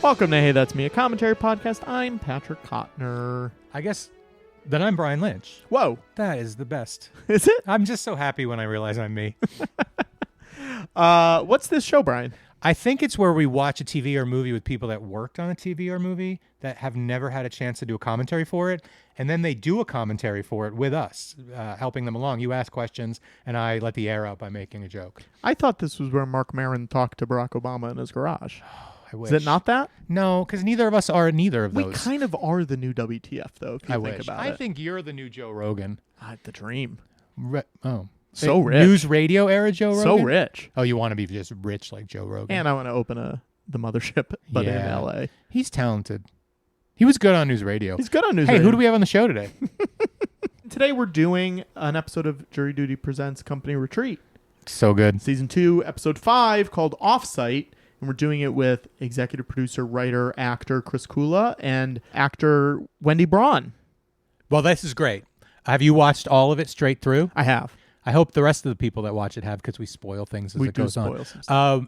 Welcome to Hey That's Me, a commentary podcast. I'm Patrick Kottner. I guess then I'm Brian Lynch. Whoa. That is the best. Is it? I'm just so happy when I realize I'm me. What's this show, Brian? I think it's where we watch a TV or movie with people that worked on a TV or movie that have never had a chance to do a commentary for it. And then they do a commentary for it with us, helping them along. You ask questions, and I let the air out by making a joke. I thought this was where Mark Maron talked to Barack Obama in his garage. I wish. Is it not that? No, because neither of us are neither of those. We kind of are the new WTF, though, if you think wish. about it. I think you're the new Joe Rogan. The dream. So rich. News radio era Joe Rogan? So rich. Oh, you want to be just rich like Joe Rogan. And I want to open the mothership, but in L.A. He's talented. He was good on news radio. He's good on news radio. radio. Who do we have on the show today? Today we're doing an episode of Jury Duty Presents Company Retreat. So good. Season 2, Episode 5, called Offsite. And we're doing it with executive producer, writer, actor Chris Kula and actor Wendy Braun. Well, this is great. Have you watched all of it straight through? I have. I hope the rest of the people that watch it have, because we spoil things as it goes on.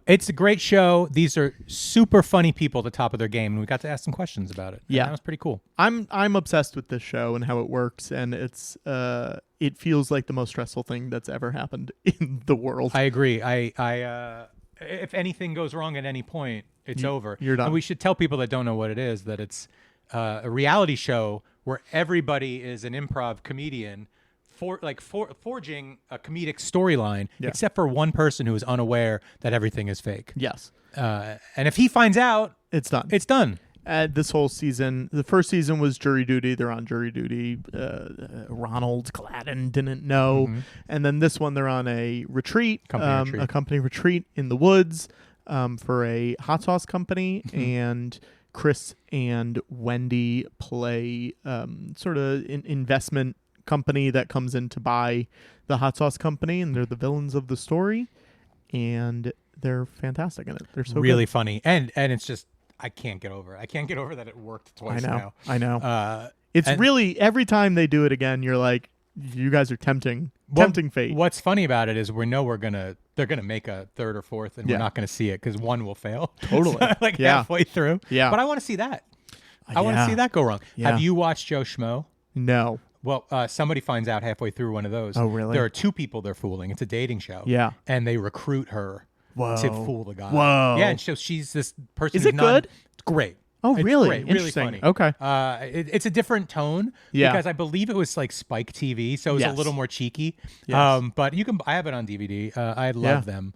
It's a great show. These are super funny people at the top of their game, and we got to ask some questions about it. Yeah, that was pretty cool. I'm obsessed with this show and how it works, and it feels like the most stressful thing that's ever happened in the world. I agree. I if anything goes wrong at any point, it's over. You're done. And we should tell people that don't know what it is that it's a reality show where everybody is an improv comedian. Forging a comedic storyline, except for one person who is unaware that everything is fake. Yes. And if he finds out, it's done. It's done. This whole season, the first season was jury duty. They're on jury duty. Ronald Gladden didn't know. Mm-hmm. And then this one, they're on a retreat, a company retreat in the woods for a hot sauce company. And Chris and Wendy play sort of investment company that comes in to buy the hot sauce company, and they're the villains of the story, and they're fantastic in it. They're so really good. Funny, and it's just I can't get over that it worked twice now. I know. It's really every time they do it again, you're like, you guys are tempting fate. What's funny about it is they're gonna make a third or fourth, and we're not gonna see it because one will fail totally halfway through. Yeah, but I want to see that. I want to see that go wrong. Yeah. Have you watched Joe Schmo? No. Well, somebody finds out halfway through one of those. Oh, really? There are two people they're fooling. It's a dating show. Yeah. And they recruit her to fool the guy. Whoa. Yeah, and so she's this person. Is it good? It's great. Oh, really? Great. Really funny. Okay. It's a different tone. Yeah. Because I believe it was like Spike TV, so it was a little more cheeky. Yes. But I have it on DVD. I love them.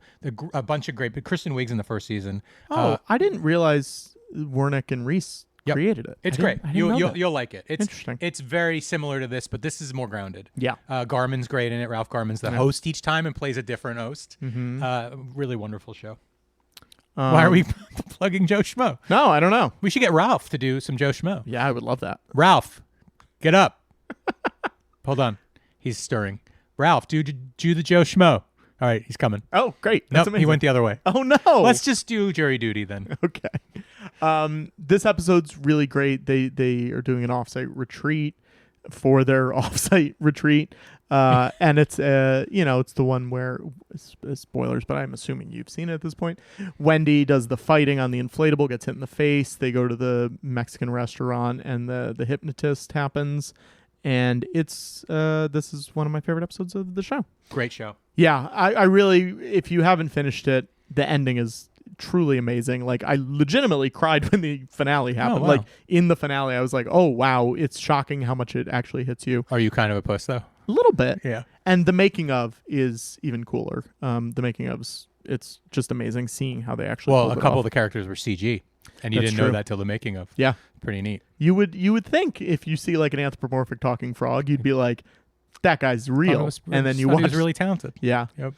A bunch of great. But Kristen Wiig's in the first season. I didn't realize Wernick and Reese created it. It's great. You'll like it. It's interesting. It's very similar to this, but this is more grounded. Yeah. Garman's great in it. Ralph Garman's the host each time and plays a different host. Mm-hmm. Really wonderful show. Why are we plugging Joe Schmo? No, I don't know. We should get Ralph to do some Joe Schmo. Yeah, I would love that. Ralph, get up. Hold on. He's stirring. Ralph, do the Joe Schmo. All right, he's coming. Oh, great. That's amazing. He went the other way. Oh, no. Let's just do jury duty then. Okay. This episode's really great. They are doing an offsite retreat for their offsite retreat. And it's it's the one where spoilers, but I'm assuming you've seen it at this point. Wendy does the fighting on the inflatable, gets hit in the face. They go to the Mexican restaurant, and the hypnotist happens. And it's this is one of my favorite episodes of the show. Great show. Yeah, I really, if you haven't finished it, the ending is truly amazing. Like, I legitimately cried when the finale happened. Oh, wow. Like, in the finale, I was like, oh, wow, it's shocking how much it actually hits you. Are you kind of a puss, though? A little bit. Yeah. And the making of is even cooler. The making of's, it's just amazing seeing how they actually Well, a couple of the characters were CG, and you That's didn't know true. that till the making of. Yeah. Pretty neat. You would think if you see like an anthropomorphic talking frog, you'd be like, that guy's real. And then you watch. He was really talented. Yeah. Yep.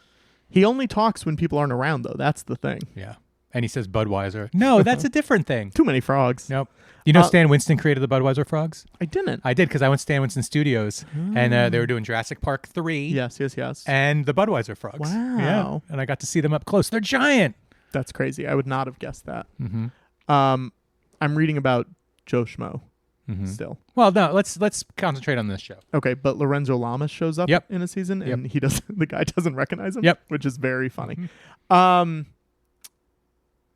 He only talks when people aren't around, though. That's the thing. Yeah. And he says Budweiser. No, that's a different thing. Too many frogs. Nope. You know Stan Winston created the Budweiser frogs? I didn't. I did, because I went to Stan Winston Studios, and they were doing Jurassic Park 3. Yes. And the Budweiser frogs. Wow. Yeah. And I got to see them up close. They're giant. That's crazy. I would not have guessed that. Mm-hmm. I'm reading about Joe Schmo still. Well, no, let's concentrate on this show. Okay, but Lorenzo Lamas shows up in a season, and the guy doesn't recognize him, which is very funny. Mm-hmm.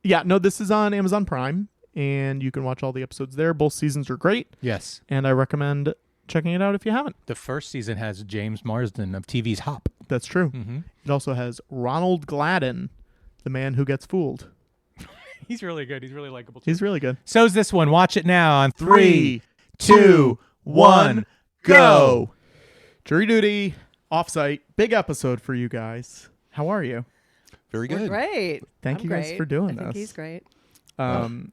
Yeah, no, this is on Amazon Prime. and you can watch all the episodes there. Both seasons are great. Yes. And I recommend checking it out if you haven't. The first season has James Marsden of TV's Hop. That's true. Mm-hmm. It also has Ronald Gladden, the man who gets fooled. He's really good. He's really likable too. He's really good. So's this one. Watch it now on 3, 2, 1, go. Jury Duty, Offsite, big episode for you guys. How are you? Very good. We're great. Thank you guys for doing I think this. he's great. Thanks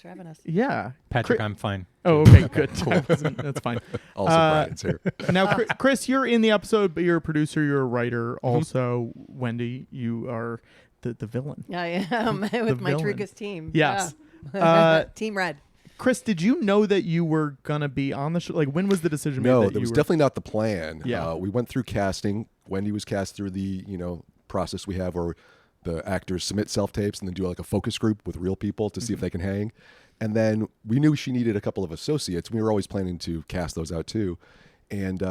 for having us. Yeah. Patrick, I'm fine. Oh, okay, good. Cool. That's fine. Also, Brian's here. Now, Chris, you're in the episode, but you're a producer, you're a writer. Also, Wendy, you are the villain. I am with my Trucas team. Yes. Yeah. Team Red. Chris, did you know that you were going to be on the show? Like, when was the decision made? No, that was definitely not the plan. Yeah. We went through casting. Wendy was cast through the, process we have where the actors submit self-tapes and then do like a focus group with real people to see if they can hang. And then we knew she needed a couple of associates. We were always planning to cast those out too. And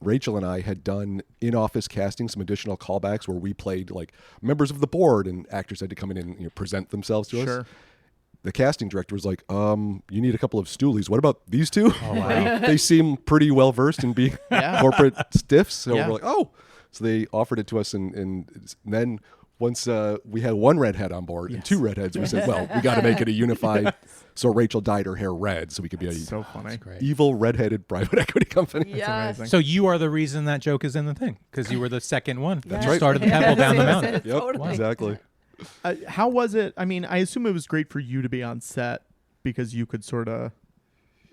Rachel and I had done in-office casting, some additional callbacks where we played like members of the board and actors had to come in and present themselves to us. The casting director was like, you need a couple of stoolies. What about these two? Oh, wow. They seem pretty well-versed in being corporate stiffs. So we're like, oh. So they offered it to us. And then once we had one redhead on board and two redheads, we said, well, we got to make it a unified. So Rachel dyed her hair red so we could be so funny. Evil redheaded private equity company. Yes. Amazing. So you are the reason that joke is in the thing because you were the second one. That's You right. started the pebble down the mountain. Yep, Totally. exactly. How was it? I mean, I assume it was great for you to be on set because you could sort of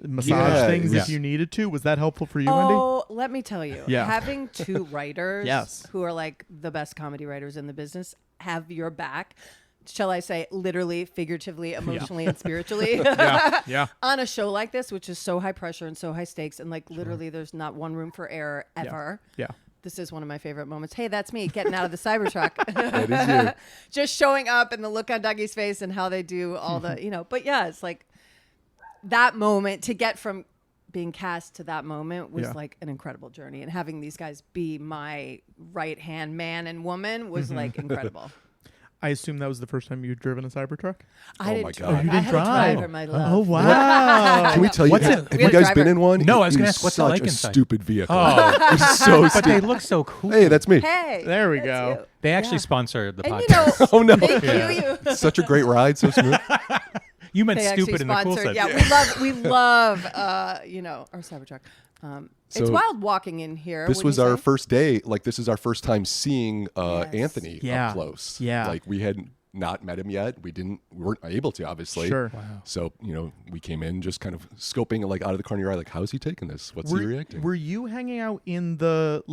massage things if you needed to. Was that helpful for you, Wendy? Oh, let me tell you. Yeah. Having two writers Yes. who are like the best comedy writers in the business have your back. Shall I say literally, figuratively, emotionally, and spiritually on a show like this, which is so high pressure and so high stakes. And like literally there's not one room for error ever. Yeah. This is one of my favorite moments. Hey, that's me getting out of the Cybertruck. That is you. Just showing up and the look on Dougie's face and how they do all the, but yeah, it's like that moment to get from being cast to that moment was like an incredible journey. And having these guys be my right-hand man and woman was like incredible. I assume that was the first time you'd driven a Cybertruck? I didn't my drive. God. You I didn't had drive? a driver, my love. Oh, wow. Can we tell you, What's have it? you guys been driver. in one? No, I was It gonna is ask, what's it like such a inside? stupid vehicle. Oh. It's so But stupid. they look so cool. Hey, that's me. Hey. There we that's go. you. They actually Yeah. sponsor the And podcast. Oh, no. Thank you. Such a great ride, so smooth. You meant They stupid actually in the cool sponsored. sense. Yeah, we love, our Cybertruck. It's So wild walking in here. This wouldn't was you our say? first day. Like, this is our first time seeing Yes. Anthony Yeah. up close. Yeah. Like, we had not met him yet. We weren't able to, obviously. Sure. Wow. So, we came in just kind of scoping, like, out of the corner of your eye, like, how's he taking this? What's he reacting? Were you hanging out in the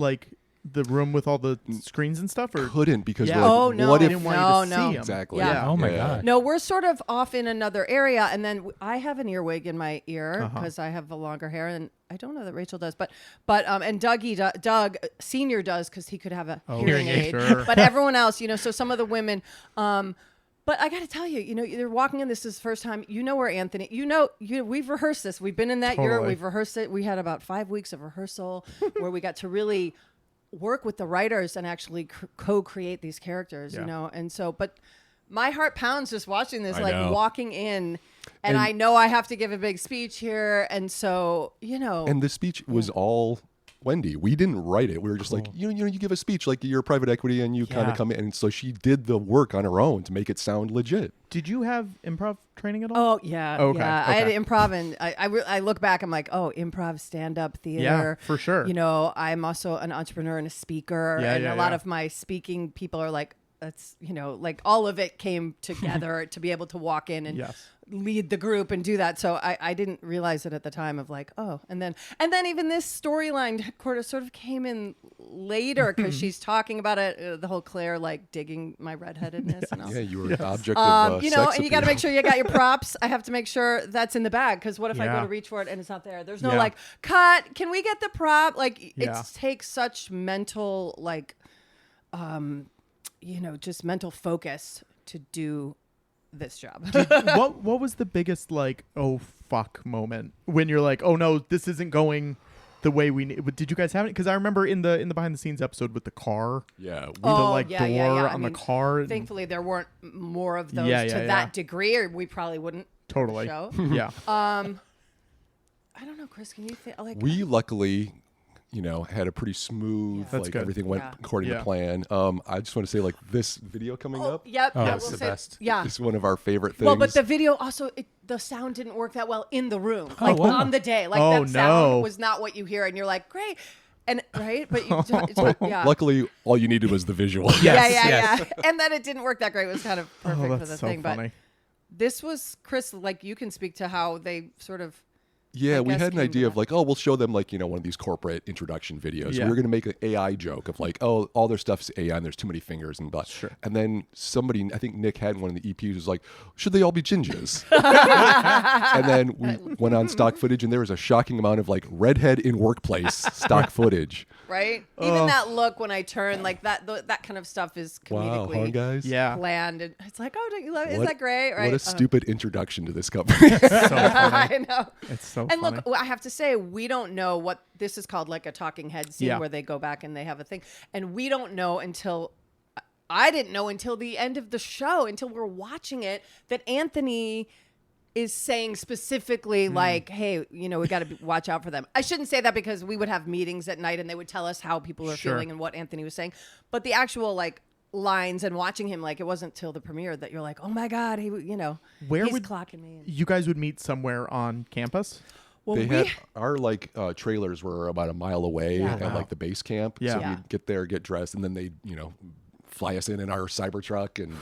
room with all the screens and stuff? Or Couldn't because Yeah. we're like, Oh, no. what I if... didn't want you No, to no. see him. Exactly. Yeah. Oh, my God. No, we're sort of off in another area, and then I have an earwig in my ear because I have a longer hair, and I don't know that Rachel does, but and Doug Senior does because he could have a hearing aid. Sure. But everyone else, so some of the women. But I got to tell you, you're walking in. This is the first time. Where Anthony. We've rehearsed this. We've been in that year. Totally. We've rehearsed it. We had about 5 weeks of rehearsal where we got to really work with the writers and actually co-create these characters. And so, but my heart pounds just watching this, I like know. walking in, and I know I have to give a big speech here, and so And the speech was all Wendy. We didn't write it. We were just like, you give a speech like you're private equity and you kind Yeah. of come in. And so she did the work on her own to make it sound legit. Did you have improv training at all? Oh yeah, Okay, yeah. I had okay. improv, and I look back. I'm like, oh, improv, stand-up theater. Yeah, for sure. I'm also an entrepreneur and a speaker, Yeah, and yeah, a lot yeah. of my speaking people are like, that's like all of it came together to be able to walk in and Yes. lead the group and do that. So I didn't realize it at the time of like, oh, and then even this storyline sort of came in later because she's talking about it. The whole Claire like digging my redheadedness and all. Yeah, you were an object of sex And you got to appeal. make sure you got your props. I have to make sure that's in the bag because what if I Yeah. go to reach for it and it's not there? There's no Yeah. like cut. Can we get the prop? Like Yeah. it takes such mental just mental focus to do this job. what was the biggest oh fuck moment when you're like, oh no, this isn't going the way we did you guys have it? Because I remember in the behind the scenes episode with the car. Yeah. The door on the car. Thankfully, there weren't more of those to that degree, or we probably wouldn't. Totally. Show. Yeah. I don't know, Chris. Can you think? Like, we luckily, had a pretty smooth, everything went according to plan. I just want to say, like, this video coming up. Yep. That's the best. Yeah. It's one of our favorite things. Well, but the video also, the sound didn't work that well in the room. Like on the day. Like that sound was not what you hear. And you're like, great. And right. But luckily, all you needed was the visual. Yeah. And then it didn't work that great. It was kind of perfect for the thing. Funny. But this was, Chris, like you can speak to how they sort of. Yeah, we had an idea of like, we'll show them like, one of these corporate introduction videos. Yeah. We were going to make an AI joke of like, all their stuff is AI and there's too many fingers and blah. Sure. And then somebody, I think Nick had one of the EPs was like, should they all be gingers? And then we went on stock footage and there was a shocking amount of like redhead in workplace stock footage. Right? Even that look when I turn, like that kind of stuff is comedically guys? planned. And it's like, don't you love it? Is that great? Right? What a stupid introduction to this company. So funny. I know. It's so and funny. look, I have to say, we don't know what this is called, like a talking head scene where they go back and they have a thing. And we don't know I didn't know until the end of the show, until we're watching it, that Anthony is saying specifically like, hey, we got to watch out for them. I shouldn't say that because we would have meetings at night and they would tell us how people are feeling and what Anthony was saying. But the actual like lines and watching him, like it wasn't till the premiere that you're like, oh my God, he's clocking me. You guys would meet somewhere on campus? Well, they had our like trailers were about a mile away at like the base camp. Yeah. So we'd get there, get dressed, and then they, fly us in our Cybertruck and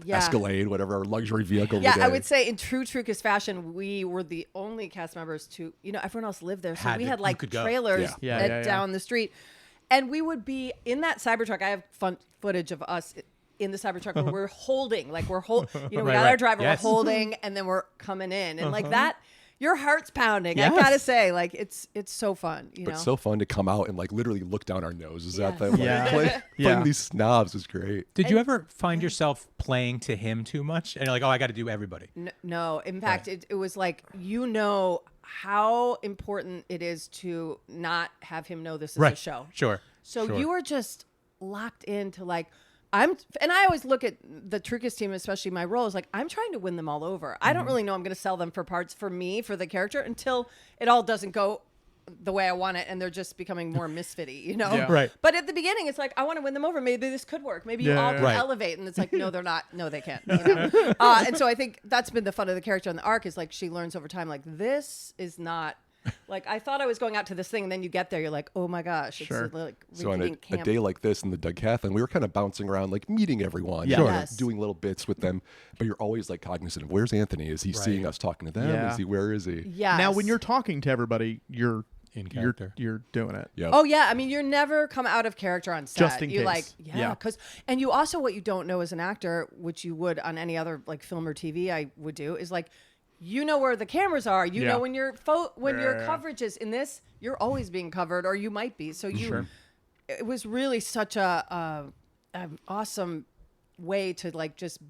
Escalade, whatever our luxury vehicle. Yeah, I would say in true Trucus fashion, we were the only cast members to, everyone else lived there. So we had like trailers down the street. And we would be in that Cybertruck. I have fun footage of us in the Cybertruck where we're holding, like we got our driver, we're holding, and then we're coming in. And like that, your heart's pounding. I gotta say, like it's so fun. But so fun to come out and like literally look down our noses at them. Yeah. Playing these snobs was great. Did you ever find yourself playing to him too much? And you're like, I got to do everybody. No. In fact, it was like, how important it is to not have him know this is a show. Sure. So you were just locked into like, and I always look at the Trucus team, especially my role, is like, I'm trying to win them all over. I don't really know I'm going to sell them for parts for me, for the character, until it all doesn't go the way I want it and they're just becoming more misfitty, Yeah. Right. But at the beginning, it's like, I want to win them over. Maybe this could work. Maybe you all can elevate. And it's like, no, they're not. No, they can't. And so I think that's been the fun of the character on the arc is like, she learns over time, like, this is not... Like, I thought I was going out to this thing, and then you get there, you're like, oh my gosh. It's like so on a day like this in the Decathlon, we were kind of bouncing around, like meeting everyone, doing little bits with them. But you're always like cognizant of where's Anthony? Is he seeing us talking to them? Yeah. Where is he? Yeah. Now, when you're talking to everybody, you're in character. You're doing it. Yep. Oh yeah, I mean, you're never come out of character on set. Just in you case. Like, because and you also, what you don't know as an actor, which you would on any other like film or TV, I would do, is like, where the cameras are. You know when your coverage is in this, you're always being covered, or you might be. So it was really such an awesome way to like just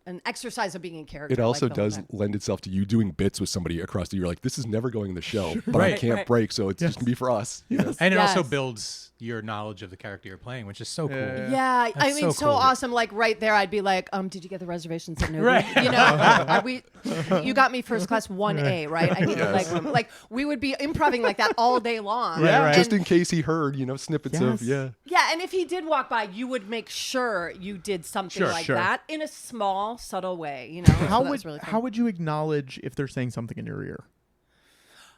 an exercise of being in character. It also like does lend itself to you doing bits with somebody across the year. Like, this is never going in the show, but I can't break, so it's just going to be for us. Yes. And it also builds your knowledge of the character you're playing, which is so cool. Yeah, I mean, so cool. Awesome. Like right there, I'd be like, did you get the reservations at Nobu? Right. You got me first class 1A, right? I need the leg room. Like, we would be improvising like that all day long. Right. Just in case he heard, snippets of, Yeah, and if he did walk by, you would make sure you did something like that in a small, subtle way, How really would you acknowledge if they're saying something in your ear?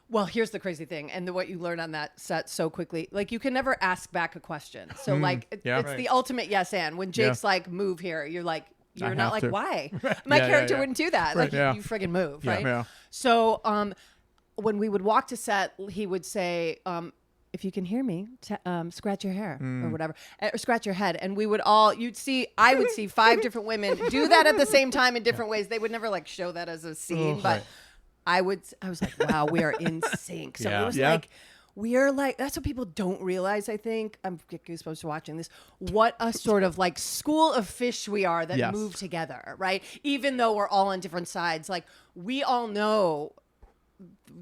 Well, here's the crazy thing, and what you learn on that set so quickly. Like, you can never ask back a question. So, like, it's the ultimate yes and. When Jake's like, move here, you're like, you're not like, why? My character wouldn't do that. Like, you friggin' move, right? Yeah. So, when we would walk to set, he would say, if you can hear me, scratch your hair or whatever, or scratch your head. And we would I would see 5 different women do that at the same time in different ways. They would never like show that as a scene, but I was like, wow, we are in sync. So it was like, we are like, that's what people don't realize, I think. I'm supposed to watching this. What a sort of like school of fish we are that move together, right? Even though we're all on different sides, like we all know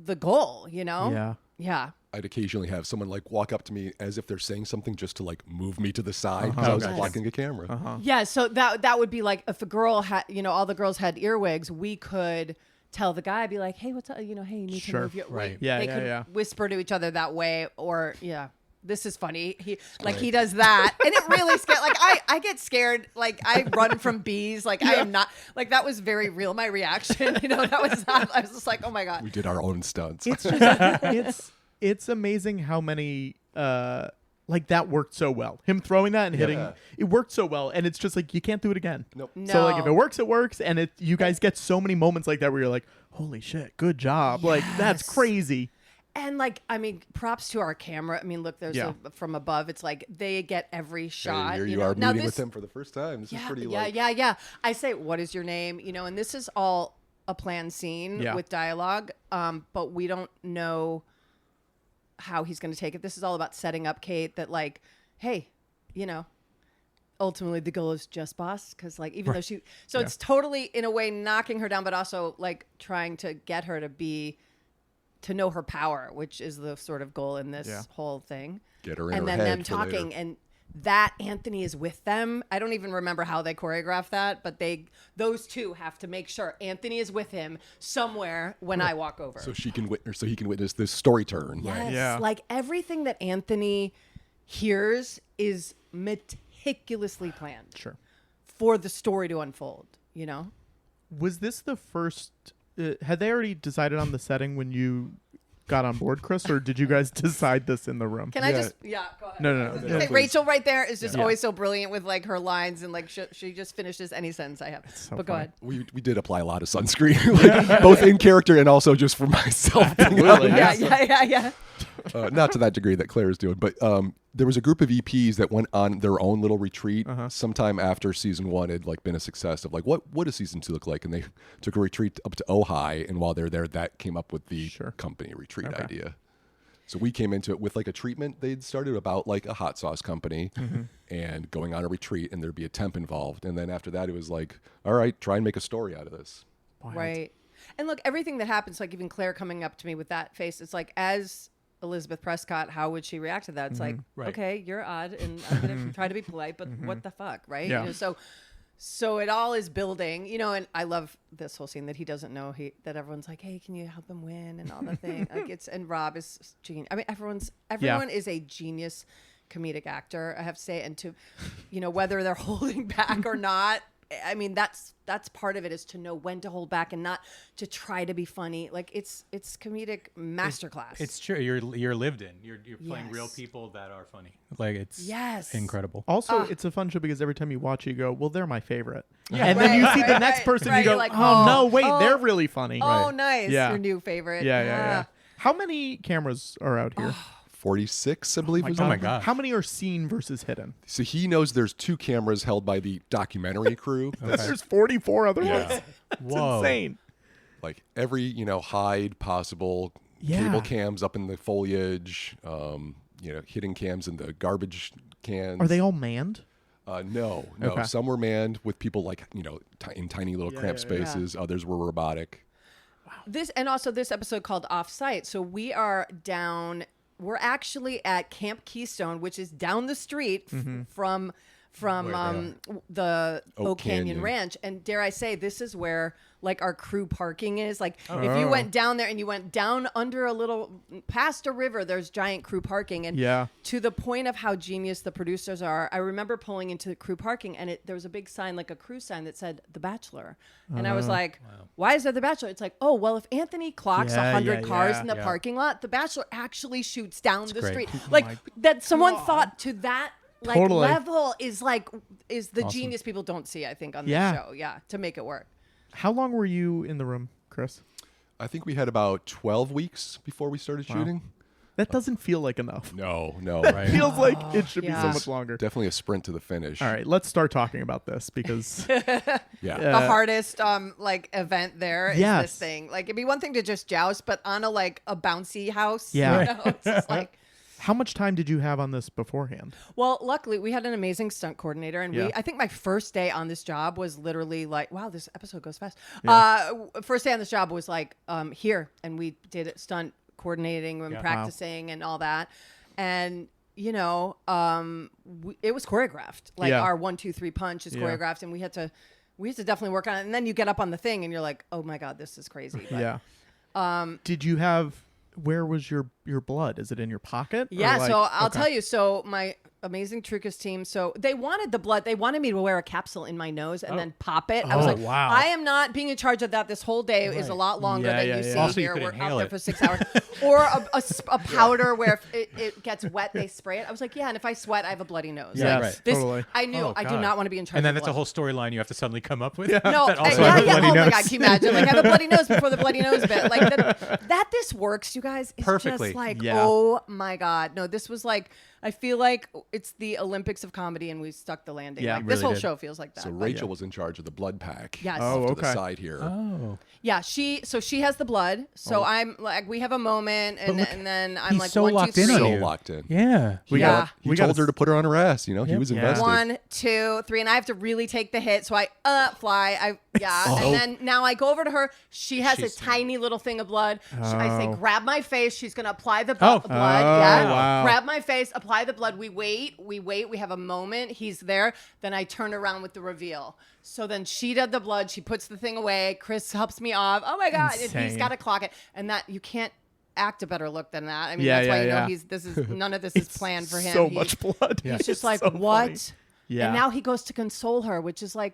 the goal, Yeah. Yeah. I'd occasionally have someone like walk up to me as if they're saying something just to like move me to the side because I was blocking a camera. Yeah, so that would be like if a girl had, all the girls had earwigs, we could tell the guy, be like, hey, what's up? Hey, you need to move your right. They could whisper to each other that way, or this is funny. He does that, and it really scared. Like I get scared. Like I run from bees. Like I am not. Like that was very real. My reaction. That was not. I was just like, oh my god. We did our own stunts. It's just it's amazing how many like that worked so well. Him throwing that and hitting it worked so well, and it's just like you can't do it again. Nope. No. So like if it works, it works, and you guys get so many moments like that where you're like, holy shit, good job. Yes. Like that's crazy. And like, I mean, props to our camera. I mean, look, there's from above. It's like they get every shot. Hey, here you are meeting with them for the first time. This is pretty. Yeah. I say, what is your name? And this is all a planned scene with dialogue. But we don't know how he's going to take it. This is all about setting up Kate. That like, hey, ultimately the goal is just boss, because like even though it's totally in a way knocking her down, but also like trying to get her to know her power, which is the sort of goal in this whole thing. Get her in and her then head them for talking later. and that Anthony is with them. I don't even remember how they choreographed that, but those two have to make sure Anthony is with him somewhere when I walk over. So he can witness this story turn. Yes. Right? Yeah. Like everything that Anthony hears is meticulously planned. Sure. For the story to unfold, Was this the first? Had they already decided on the setting when you got on board, Chris, or did you guys decide this in the room? Can I just go ahead. No. Okay, Rachel right there is just always so brilliant with like her lines, and like she just finishes any sentence I have. So but go funny. ahead. We did apply a lot of sunscreen, like, both in character and also just for myself. Yeah. Not to that degree that Claire is doing, but there was a group of EPs that went on their own little retreat sometime after season 1 had like been a success of like what does season 2 look like, and they took a retreat up to Ojai, and while they're there, that came up with the company retreat idea. So we came into it with like a treatment they'd started about like a hot sauce company and going on a retreat, and there'd be a temp involved, and then after that it was like, all right, try and make a story out of this. Wild. Right. And look, everything that happens, like even Claire coming up to me with that face, it's like, as Elizabeth Prescott, how would she react to that? It's like, okay, you're odd, and I'm gonna try to be polite, but what the fuck, right? Yeah. So it all is building, and I love this whole scene that he doesn't know that everyone's like, hey, can you help him win and all the thing. And Rob is genius. I mean, everyone is a genius comedic actor, I have to say, and to, whether they're holding back or not. I mean, that's part of it, is to know when to hold back and not to try to be funny. Like it's comedic masterclass. It's true. You're lived in. You're playing real people that are funny. Like it's incredible. Also, it's a fun show because every time you watch it, you go, well, they're my favorite. Yeah. And then you see the next person, you go, like, oh, no, wait, they're really funny. Oh, nice. Yeah. Your new favorite. Yeah. How many cameras are out here? 46, I believe. Oh my god! How many are seen versus hidden? So he knows there's 2 cameras held by the documentary crew. There's 44 other ones. It's Whoa. insane. Like every hide possible, cable cams up in the foliage, hidden cams in the garbage cans. Are they all manned? No. Okay. Some were manned with people like in tiny little cramped spaces. Others were robotic. This episode called Offsite. So we are down. We're actually at Camp Keystone, which is down the street from the Oak Canyon Ranch. And dare I say, this is where like our crew parking is. Like if you went down there and you went down under a little past a river, there's giant crew parking. And to the point of how genius the producers are, I remember pulling into the crew parking, and there was a big sign, like a crew sign that said The Bachelor. And I was like, why is there The Bachelor? It's like, oh, well, if Anthony clocks 100 cars in the parking lot, The Bachelor actually shoots down the street. Like that someone thought to that level is the genius people don't see, I think, on this show. Yeah, to make it work. How long were you in the room, Chris? I think we had about 12 weeks before we started shooting. That doesn't feel like enough. No. It feels like it should be so much longer. Definitely a sprint to the finish. All right, let's start talking about this because the hardest event there is this thing. Like it'd be one thing to just joust, but on a bouncy house. Yeah. It's just like. How much time did you have on this beforehand? Well, luckily we had an amazing stunt coordinator, and I think my first day on this job was literally like, wow, this episode goes fast. First day on this job was like here, and we did stunt coordinating and practicing and all that. And, you know, it was choreographed. Like our 1, 2, 3 punch is choreographed, and we had to definitely work on it. And then you get up on the thing and you're like, oh my God, this is crazy. But, did you have, where was your blood? Is it in your pocket? Yeah. Like, so I'll tell you. So my amazing Trucas team. So they wanted the blood. They wanted me to wear a capsule in my nose and then pop it. I was like, wow. I am not being in charge of that. This whole day is a lot longer than you see also, here. We're out there for 6 hours. Or a powder where if it gets wet, they spray it. I was like, yeah. And if I sweat, I have a bloody nose. Yeah, like, right. This, totally. I knew I do not want to be in charge and then of that's a whole storyline you have to suddenly come up with. No, that also yeah, has a bloody oh nose. my God, can you imagine? Like, I have a bloody nose before the bloody nose bit. Like, that this works, you guys. It's Perfectly. just like, oh my God. No, this was like, I feel like it's the Olympics of comedy and we stuck the landing. Yeah, like, really this whole did. show feels like that. So Rachel was in charge of the blood pack. Yes. Oh, To okay. the side here. Oh. Yeah, she has the blood. So I'm like, we have a moment, and then I'm he's like, so 1, 2, locked 3. in on So you. locked in. Yeah. He we told her to put her on her ass. You know, he Yep. was Yeah. invested. 1, 2, 3, and I have to really take the hit. So I fly. And then now I go over to her. She has a tiny little thing of blood. I say, grab my face. She's gonna apply the blood. wow. Grab my face. Apply the blood. We wait. We have a moment. He's there. Then I turn around with the reveal. So then she did the blood. She puts the thing away. Chris helps me off. Oh my God! And he's got to clock it. And that you can't act a better look than that. I mean, that's why you know this is none of this is planned for him. So much blood. He's just like, so what? funny. Yeah. And now he goes to console her, which is like,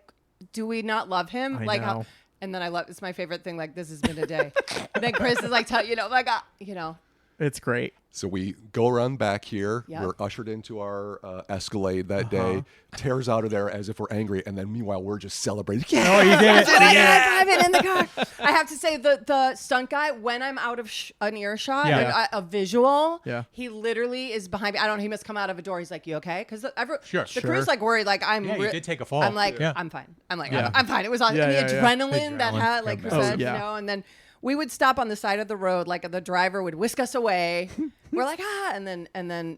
do we not love him? I like know. how? And then it's my favorite thing. Like, this has been a day. And then Chris is like, my God, It's great. So we go around back here. Yep. We're ushered into our Escalade that day. Tears out of there as if we're angry, and then meanwhile we're just celebrating. Yeah, Oh, you did it. driving in the car. I have to say the stunt guy, when I'm out of an earshot, a visual, he literally is behind me. I don't know. He must come out of a door. He's like, "You okay?" Because the crew's like worried. Like you did take a fall. I'm like, I'm fine. I'm like, I'm fine. It was on the adrenaline that had, like you said, and then. We would stop on the side of the road, like the driver would whisk us away. We're like, and then,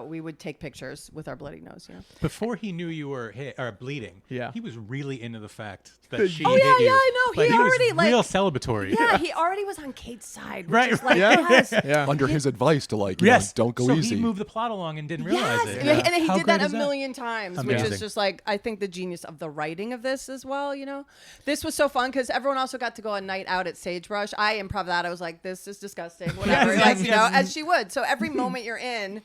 we would take pictures with our bloody nose. Before he knew you were hit or bleeding, he was really into the fact that she Oh hit you. yeah, I know. Like, He already was real celebratory. Yeah, he already was on Kate's side. Which Right, is like, right. Under his advice to you know, don't go so easy. he moved the plot along and didn't realize Yes, it. and he How did that great a is million times, which Amazing. is just like, I think the genius of the writing of this as well, This was so fun because everyone also got to go a night out at Sagebrush. I improv that. I was like, this is disgusting, whatever, as she would. So every moment you're in,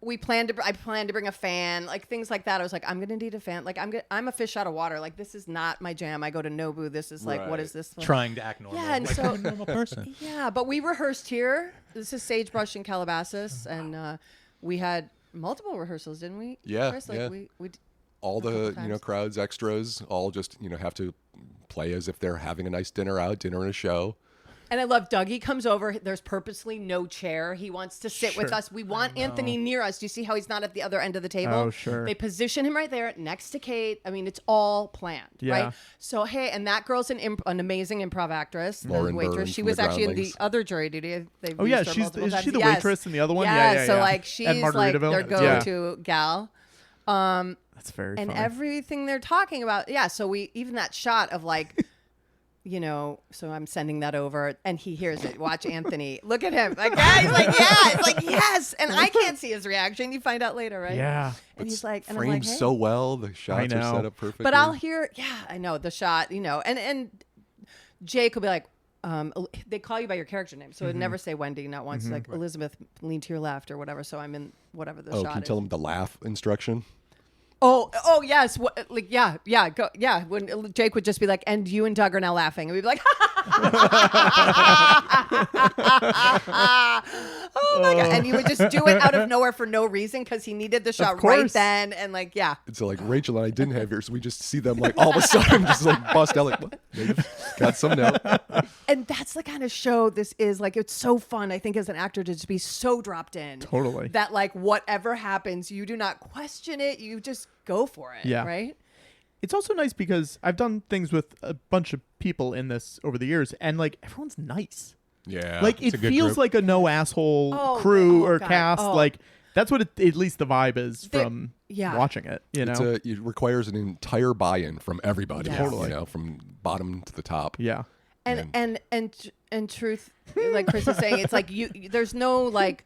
I planned to bring a fan, like things like that. I was like, I'm gonna need a fan. Like I'm a fish out of water. Like this is not my jam. I go to Nobu. This is like, what is this? Trying to act normal. Yeah, and like so a normal person. Yeah, but we rehearsed here. This is Sagebrush in Calabasas, and we had multiple rehearsals, didn't we? Yeah, Chris? Like yeah. we all the times. crowds, extras, all just have to play as if they're having a nice dinner and a show. And I love Dougie comes over. There's purposely no chair. He wants to sit with us. We want Anthony near us. Do you see how he's not at the other end of the table? Oh, sure. They position him right there next to Kate. I mean, it's all planned, right? So, hey, and that girl's an amazing improv actress, the Lauren waitress. Byrne she from was the actually in the Groundlings. other jury duty. They've Oh, yeah. used her multiple Is she times. the Yes. waitress in the other one? Yeah. So, like, At she's like Margaritaville? their go-to gal. That's very And funny. everything they're talking about. Yeah. So even that shot of like, so I'm sending that over and he hears it. Watch Anthony. Look at him. Like, he's like, It's like, yes. And I can't see his reaction. You find out later, right? Yeah. And he's like, and I'm Framed like, hey. so well. The shots are know. set up perfectly. But I'll hear, I know the shot, and Jake will be like, they call you by your character name. So it'd never say Wendy, not once. Like Elizabeth, lean to your left or whatever. So I'm in whatever the shot can you is. tell him the laugh instruction? Oh yes, go, yeah. When Jake would just be like, and you and Doug are now laughing, and we'd be like, oh my God, and he would just do it out of nowhere for no reason because he needed the shot right then, and like, yeah. And so Rachel and I didn't have here, so we just see them like all of a sudden just like bust out like, what? Got some now. And that's the kind of show this is. Like, it's so fun, I think, as an actor to just be so dropped in. Totally. That like whatever happens, you do not question it. You just go for it. Yeah. Right. It's also nice because I've done things with a bunch of people in this over the years, and like everyone's nice. Yeah. Like it feels like a no asshole crew or God. cast. Oh. Like that's what at least the vibe is from watching it. It requires an entire buy-in from everybody. Yes. Totally. From bottom to the top. Yeah. And truth, like Chris is saying, it's like there's no like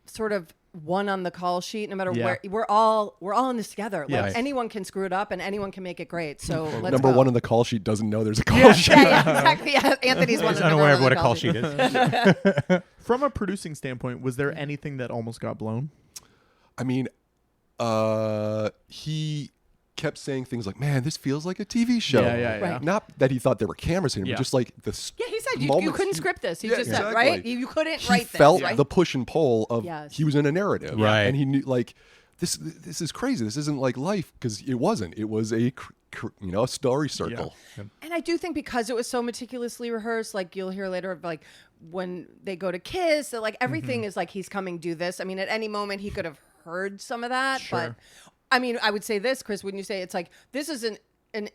sort of one on the call sheet, no matter where we're all in this together. Like anyone can screw it up and anyone can make it great. So let's number go. one on the call sheet doesn't know there's a call sheet. Yeah, exactly. Yeah. Anthony's one. He's unaware of what a call sheet is. From a producing standpoint, was there anything that almost got blown? I mean, he kept saying things like, "Man, this feels like a TV show." Yeah. Right. Not that he thought there were cameras in him, but just like the he said you couldn't script this. He just said, right? You couldn't write this. He felt right? the push and pull of he was in a narrative, right? And he knew like this is crazy. This isn't like life, because it wasn't. It was a a story circle. Yeah. And I do think because it was so meticulously rehearsed, like you'll hear later, like when they go to kiss, that like everything is like he's coming, do this. I mean, at any moment he could have heard some of that, but I mean, I would say this, Chris, when you say it's like, this is an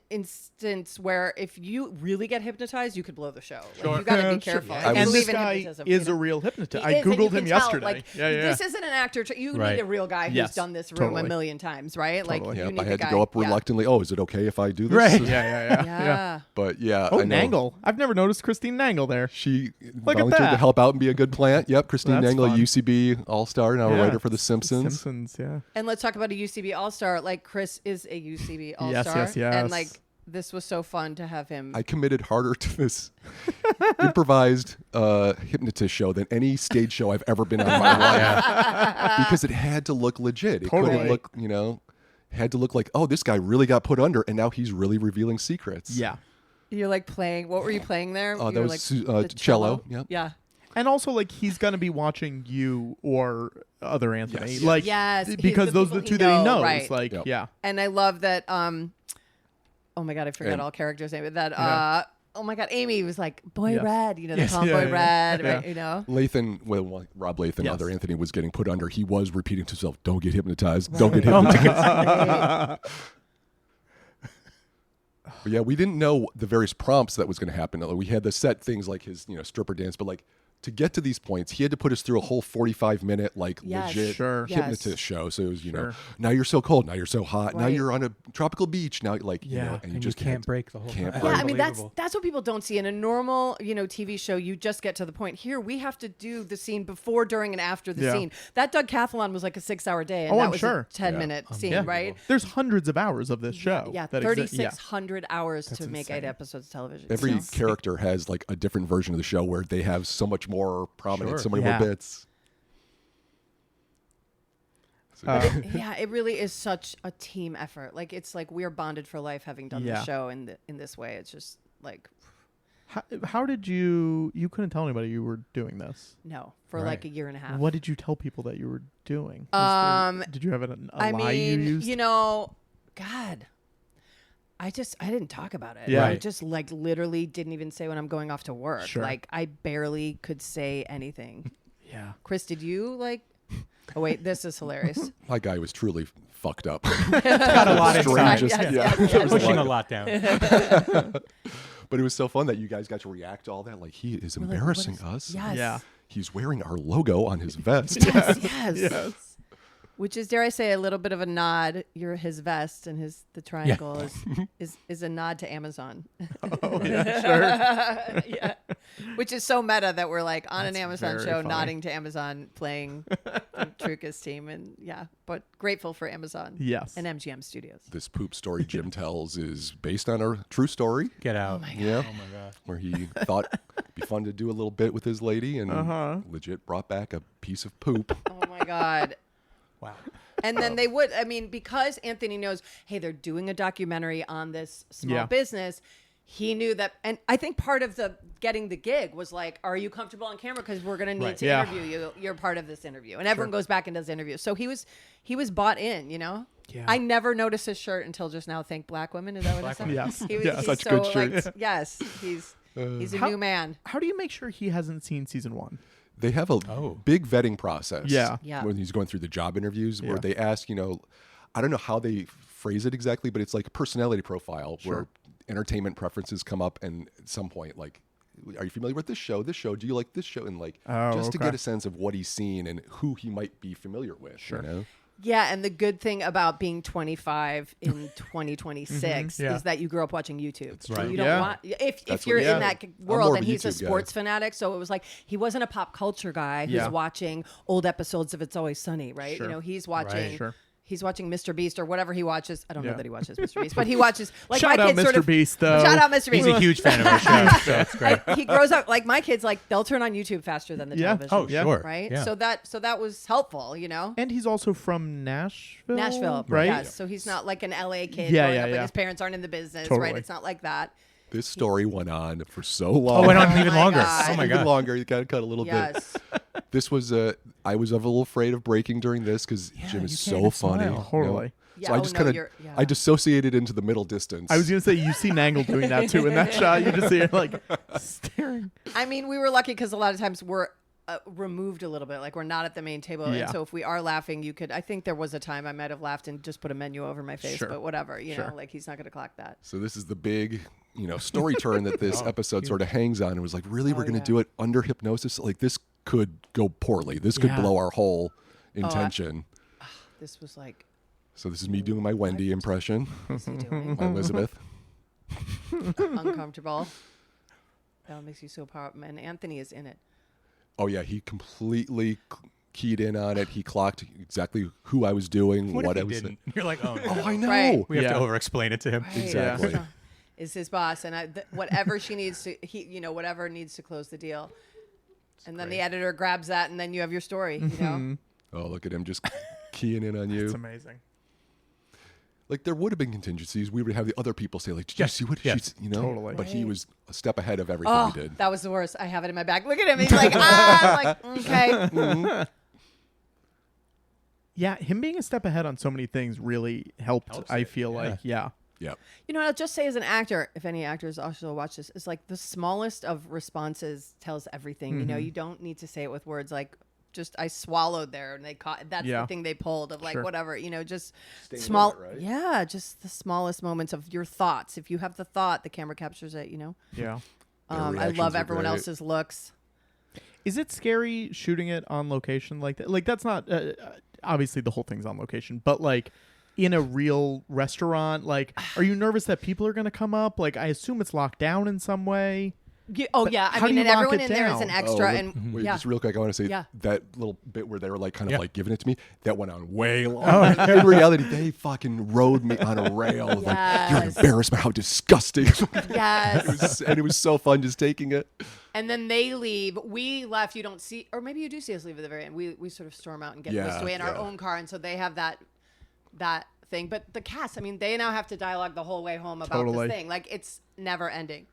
instance where if you really get hypnotized, you could blow the show. Like, you got to be careful. Sure. And this guy is a real hypnotist. I Googled him yesterday. Like, this isn't an actor. You need a real guy who's done this room a million times, right? Totally. Like, you need I had the guy. to go up reluctantly. Oh, is it okay if I do this? Right. Yeah. But yeah. Oh, Nangle. I've never noticed Christine Nangle there. She volunteered to help out and be a good plant. Yep. Christine Nangle, a UCB All-Star, now a writer for The Simpsons. And let's talk about a UCB All-Star. Like, Chris is a UCB All-Star. Yes. And like, this was so fun to have him. I committed harder to this improvised hypnotist show than any stage show I've ever been on in my life. Because it had to look legit. It couldn't look, had to look like, oh, this guy really got put under and now he's really revealing secrets. Yeah. You're like playing, what were you playing there? That was cello. Yep. Yeah. And also, like, he's going to be watching you or other Anthony. Yes. Like, because those are the two that he knows. Right. Like, And I love that, oh my God, I forgot all characters' names. That, oh my God, Amy was like, Boy Red, they call him Boy Red, right? Lathan, Rob Lathan, other Anthony was getting put under. He was repeating to himself, don't get hypnotized, don't get hypnotized. But yeah, we didn't know the various prompts that was going to happen. We had the set things like his, stripper dance, but like to get to these points, he had to put us through a whole 45-minute legit hypnotist show. So it was, now you're so cold, now you're so hot, now you're on a tropical beach, now and you just can't break the whole thing. Yeah, I mean that's what people don't see in a normal, TV show. You just get to the point. Here we have to do the scene before, during, and after the scene. That Doug Cathalon was like a 6-hour day, and that was a 10-minute scene, right? There's hundreds of hours of this show. Yeah, 3,600 hours to make 8 episodes of television. Every character has like a different version of the show where they have so much more prominence, so many more bits. It really is such a team effort. Like, it's like we're bonded for life having done the show in this way. It's just like, how did you couldn't tell anybody you were doing this? No, for like a year and a half. What did you tell people that you were doing? Did you have a lie you used? God, I didn't talk about it. Yeah. I just like literally didn't even say when I'm going off to work. Sure. Like, I barely could say anything. Yeah. Chris, did you like? Oh wait, this is hilarious. My guy was truly fucked up. Got a lot inside. Yes. Pushing a lot down. But it was so fun that you guys got to react to all that. Like, he is embarrassing us. Yes. Yeah. He's wearing our logo on his vest. Yes. Which is, dare I say, a little bit of a nod. His vest and the triangle is a nod to Amazon. Oh yeah, sure. Yeah. Which is so meta that we're like on an Amazon show funny. nodding to Amazon, playing Truca's team, and but grateful for Amazon. Yes. And MGM Studios. This poop story Jim tells is based on a true story. Get out. Oh my God. Yeah. Oh my God. Where he thought it'd be fun to do a little bit with his lady and legit brought back a piece of poop. Oh my God. Wow. And then they would, because Anthony knows, hey, they're doing a documentary on this small business. He knew that, and I think part of getting the gig was like, are you comfortable on camera? Because we're going to need to interview you. You're part of this interview. And everyone goes back and does interviews. So he was bought in, Yeah. I never noticed his shirt until just now. Thank Black Women. Is that what it said? Yes. He's such so, good shirts. Yes. He's a new man. How do you make sure he hasn't seen season 1? They have a big vetting process. Yeah. When he's going through the job interviews where they ask, I don't know how they phrase it exactly, but it's like a personality profile where entertainment preferences come up, and at some point, like, are you familiar with this show? Do you like this show? And like, to get a sense of what he's seen and who he might be familiar with. Sure. Yeah, and the good thing about being 25 in 2026 is that you grew up watching YouTube. Right. You don't want if you're in that world, and he's a sports fanatic, so it was like he wasn't a pop culture guy who's watching old episodes of It's Always Sunny, right? Sure. You know, he's watching. Sure. He's watching Mr. Beast or whatever he watches. I don't know that he watches Mr. Beast, but he watches like shout my out kids Mr. sort of Beast though. Shout out Mr. Beast. He's a huge fan of our show, so it's great. He grows up like my kids. Like they'll turn on YouTube faster than the television. Oh, sure. Right. Yeah. So that was helpful, you know. And he's also from Nashville, right? right? Yes. So he's not like an LA kid Yeah, growing yeah, up yeah. and his parents aren't in the business, Totally. right? It's not like that. This story went on for so long. Oh, went on even my longer. God. Oh my Even god. longer. You got to cut a little bit. Yes. This was I was a little afraid of breaking during this because Jim is you so can't even funny. smile. Totally. Yeah, So I oh, just no, kind you're- of yeah. I dissociated into the middle distance. I was gonna say you see Nangle doing that too in that shot. You just see her like staring. I mean, we were lucky because a lot of times we're removed a little bit, like we're not at the main table, Yeah. and so if we are laughing, you could. I think there was a time I might have laughed and just put a menu over my face, Sure. but whatever, you Sure. know, like he's not going to clock that. So this is the big, story turn that this episode sort of hangs on. It was like, really, we're going to yeah. do it under hypnosis? Like this could go poorly. This could Yeah. blow our whole intention. This was like, So this is me doing my Wendy impression, what's he doing? my Elizabeth. Uncomfortable. That makes you so powerful, and Anthony is in it. Oh yeah, he completely keyed in on it. He clocked exactly who I was doing, What what if I he was. didn't? You're like, oh no. Oh, I know. Right. We have Yeah. to over-explain it to him. Right. Exactly. So, is his boss, and whatever she needs to, whatever needs to close the deal, and then the editor grabs that, and then you have your story. You know, Oh, look at him just keying in on you. It's amazing. Like there would have been contingencies. We would have the other people say, like, "Did Yes, you see what yes. she's?" Totally. But he was a step ahead of everything oh, we did. that was the worst. I have it in my bag. Look at him. He's like, I'm like, okay. Yeah, him being a step ahead on so many things really helped. Helps I it, feel yeah. like, yeah. Yep. You know what I'll just say as an actor, if any actors also watch this, is like the smallest of responses tells everything. You know, you don't need to say it with words like, just I swallowed there and they caught. That's Yeah. the thing they pulled of like Sure. whatever, you know, just Staying small. in it, right? Yeah, just the smallest moments of your thoughts. If you have the thought, the camera captures it. You know, Yeah. Their I reactions love were everyone great. else's looks. Is it scary shooting it on location like that? Like that's not obviously the whole thing's on location, but like in a real restaurant, like are you nervous that people are going to come up? Like I assume it's locked down in some way. Yeah, oh But yeah, how I do mean, you and lock everyone it in there is an down? extra, look- and wait, yeah, just real quick, I want to say Yeah. that little bit where they were like kind of Yeah. like giving it to me, that went on way long. In reality, they fucking rode me on a rail. Like, you're an Yes. embarrassment. How disgusting. yes. And it was so fun just taking it. And then they leave. We left. You don't see, or maybe you do see us leave at the very end. We sort of storm out and get whisked away in our own car, and so they have that thing. But the cast, I mean, they now have to dialogue the whole way home about Totally. this thing. Like it's never ending.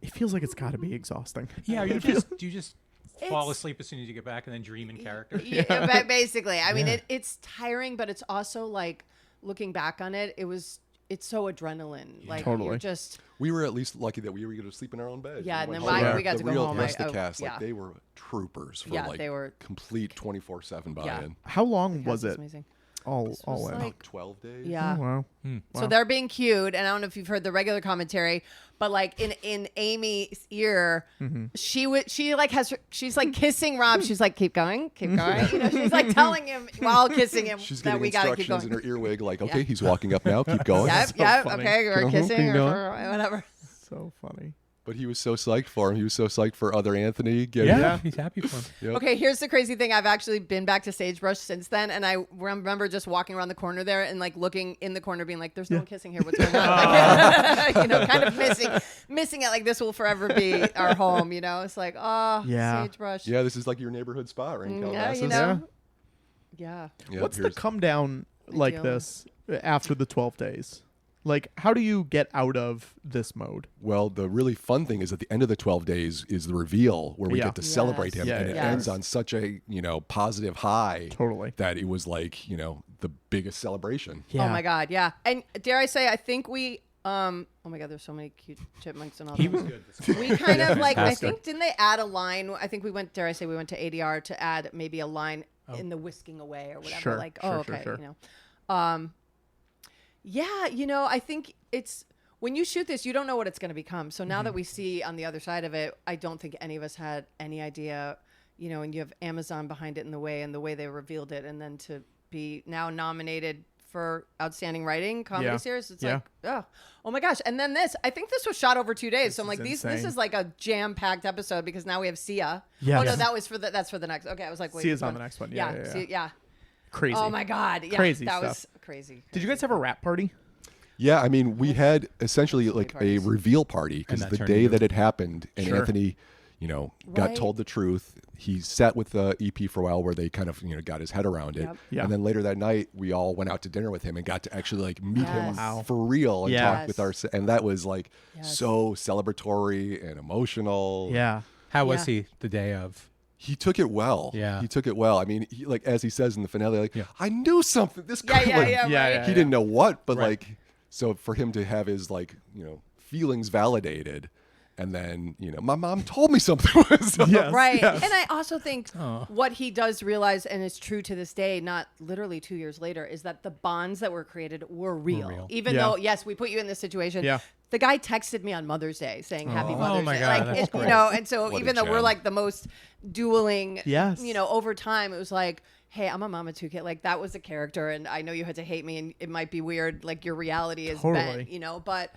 It feels like it's got to be exhausting. Yeah, do you just fall It's- asleep as soon as you get back and then dream in character? Yeah, but basically, I mean, it's tiring, but it's also like looking back on it, it's so adrenaline. Like Totally. you're just We were at least lucky that we were going to sleep in our own bed. Yeah, and went then home. we got the to go real home. rest of the I- cast, yeah. like they were troopers for Yeah, like they were- complete 24/7 buy-in. How long was Cast is it? amazing. All was in. like- 12 days. Yeah. Oh, wow. So they're being cued, and I don't know if you've heard the regular commentary, but like in Amy's ear, she's like kissing Rob. She's like, keep going. You know, she's like telling him while kissing him She's that getting we gotta keep instructions going. in her earwig, like, okay, he's walking up now. Keep going. Yep, funny. okay, we're Keep kissing going. or whatever. So funny. But he was so psyched for him. He was so psyched for other Anthony. Yeah, he's happy for him. Yep. Okay, here's the crazy thing. I've actually been back to Sagebrush since then, and I remember just walking around the corner there and like looking in the corner, being like, "There's no one kissing here. What's going on?" Like, you know, kind of missing it. Like this will forever be our home. You know, it's like, oh, Yeah. Sagebrush. Yeah, this is like your neighborhood spa, right? in Yeah, Calabasas. you know. Yeah. Yeah, What's the here's- come down like deal. this after the 12 days? Like, how do you get out of this mode? Well, the really fun thing is at the end of the 12 days is the reveal where we Yeah. get to celebrate him. Yeah, and it yeah. ends on such a, positive high Totally. that it was like, the biggest celebration. Yeah. Oh my God. Yeah. And dare I say, I think we. Oh my God, there's so many cute chipmunks and all He that. was good. This We kind of like, I Fantastic. think, didn't they add a line? I think we went to ADR to add maybe a line in the whisking away or whatever. Sure, like, sure, oh, sure, okay, sure. you know. Yeah, I think it's when you shoot this, you don't know what it's going to become. So now that we see on the other side of it, I don't think any of us had any idea, and you have Amazon behind it in the way they revealed it, and then to be now nominated for Outstanding Writing Comedy Series. It's like, oh my gosh. And then I think this was shot over 2 days. So I'm like, this is like a jam-packed episode because now we have Sia. Yes. Oh no, that's for the next. Okay, I was like, wait. Sia's on the next one. Yeah. Crazy. Oh my God. Yeah, crazy that stuff. was crazy. Did you guys have a rap party? Yeah, I mean, we had essentially like a reveal party because the day that it happened and Anthony, got told the truth. He sat with the EP for a while where they kind of, got his head around it. Yep. And then later that night, we all went out to dinner with him and got to actually like meet him for real and talk with and that was like so celebratory and emotional. Yeah. How was he the day of? He took it well. Yeah. He took it well. I mean, like as he says in the finale, like, I knew something. This guy, he didn't know what, but like, so for him to have his like, feelings validated. And then, my mom told me something was up. Right. Yes. And I also think what he does realize, and is true to this day, not literally 2 years later, is that the bonds that were created were real. Even though, yes, we put you in this situation. Yeah. The guy texted me on Mother's Day saying Happy Mother's Day. My God, like, that's great. and so even though we're like the most dueling, over time, it was like, hey, I'm a mama too, kid. Like that was a character. And I know you had to hate me and it might be weird. Like your reality is bent, but,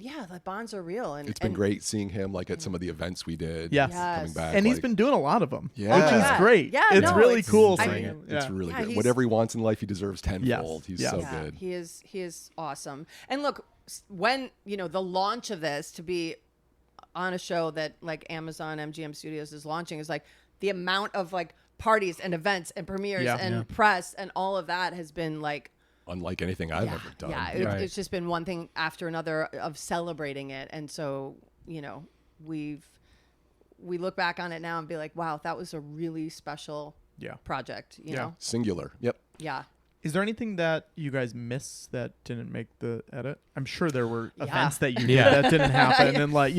yeah, the bonds are real. And it's been great seeing him like at some of the events we did. Yes. Coming back. And he's been doing a lot of them, which Yeah. is great. Yeah, it's really cool. It's really good. Whatever he wants in life, he deserves tenfold. He's so good. He is awesome. And look, when, the launch of this to be on a show that like Amazon MGM Studios is launching is like the amount of like parties and events and premieres and press and all of that has been like unlike anything I've ever done. Yeah, it's just been one thing after another of celebrating it. And so, we look back on it now and be like, wow, that was a really special project, you know? Singular. Yep. Yeah. Is there anything that you guys miss that didn't make the edit? I'm sure there were events that you did that didn't happen. And like,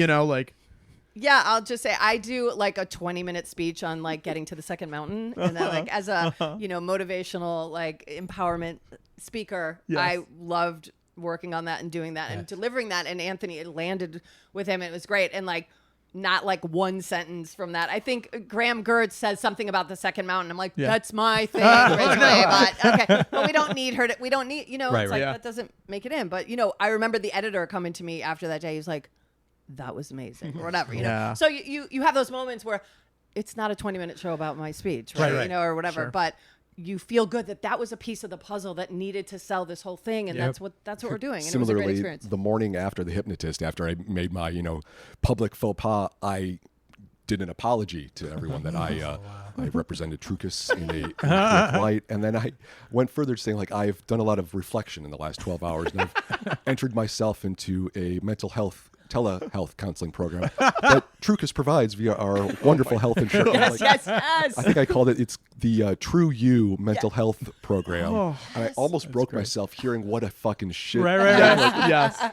Yeah, I'll just say I do like a 20-minute speech on like getting to the second mountain, and then like as a motivational like empowerment speaker, I loved working on that and doing that and delivering that. And Anthony, it landed with him. It was great, and like not like one sentence from that. I think Graham Gertz says something about the second mountain. I'm like, that's my thing originally, but okay, but we don't need her to. We don't need it's like that doesn't make it in. But I remember the editor coming to me after that day. He's like, that was amazing or whatever, know? So you have those moments where it's not a 20-minute show about my speech, right? Or whatever, but you feel good that was a piece of the puzzle that needed to sell this whole thing. And that's what we're doing. And similarly, it was a great experience. The morning after The Hypnotist, after I made my, public faux pas, I did an apology to everyone that I represented Trucus in a light. And then I went further to saying, like, I've done a lot of reflection in the last 12 hours and I've entered myself into a mental health telehealth counseling program that Trucus provides via our wonderful health insurance. Yes. I think I called it's the True You mental health program. And I almost broke myself hearing what a fucking shit. Right. Yes.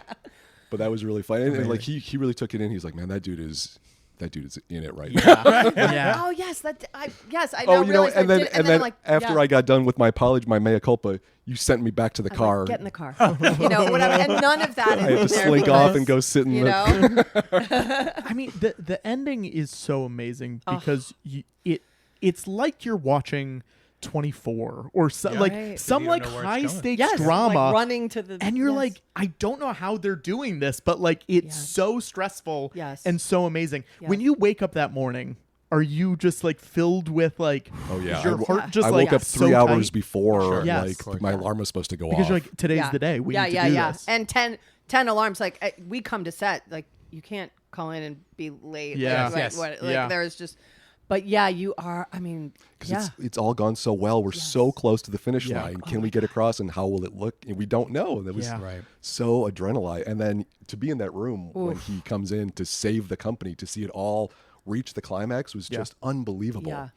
But that was really fun. And like he really took it in. He's like, man, that dude is in it right now. Oh yes, I now realized. And then like, after I got done with my apology, my mea culpa, you sent me back to the car. Like, get in the car, whatever. And none of that. I had to slink off and go sit in the. I mean, the ending is so amazing because it's like you're watching 24 or some like high stakes drama, like running to the, and you're like, I don't know how they're doing this, but like it's so stressful and so amazing. When you wake up that morning, are you just like filled with like, your heart just I like woke up 3 hours before like my alarm was supposed to go because off. you're like, today's the day we need to do this. And 10 alarms, like we come to set, like you can't call in and be late. There's just. But you are. I mean, because it's all gone so well. We're so close to the finish line. Can we get across? And how will it look? And we don't know. That was so adrenaline. And then to be in that room when he comes in to save the company, to see it all reach the climax was just unbelievable.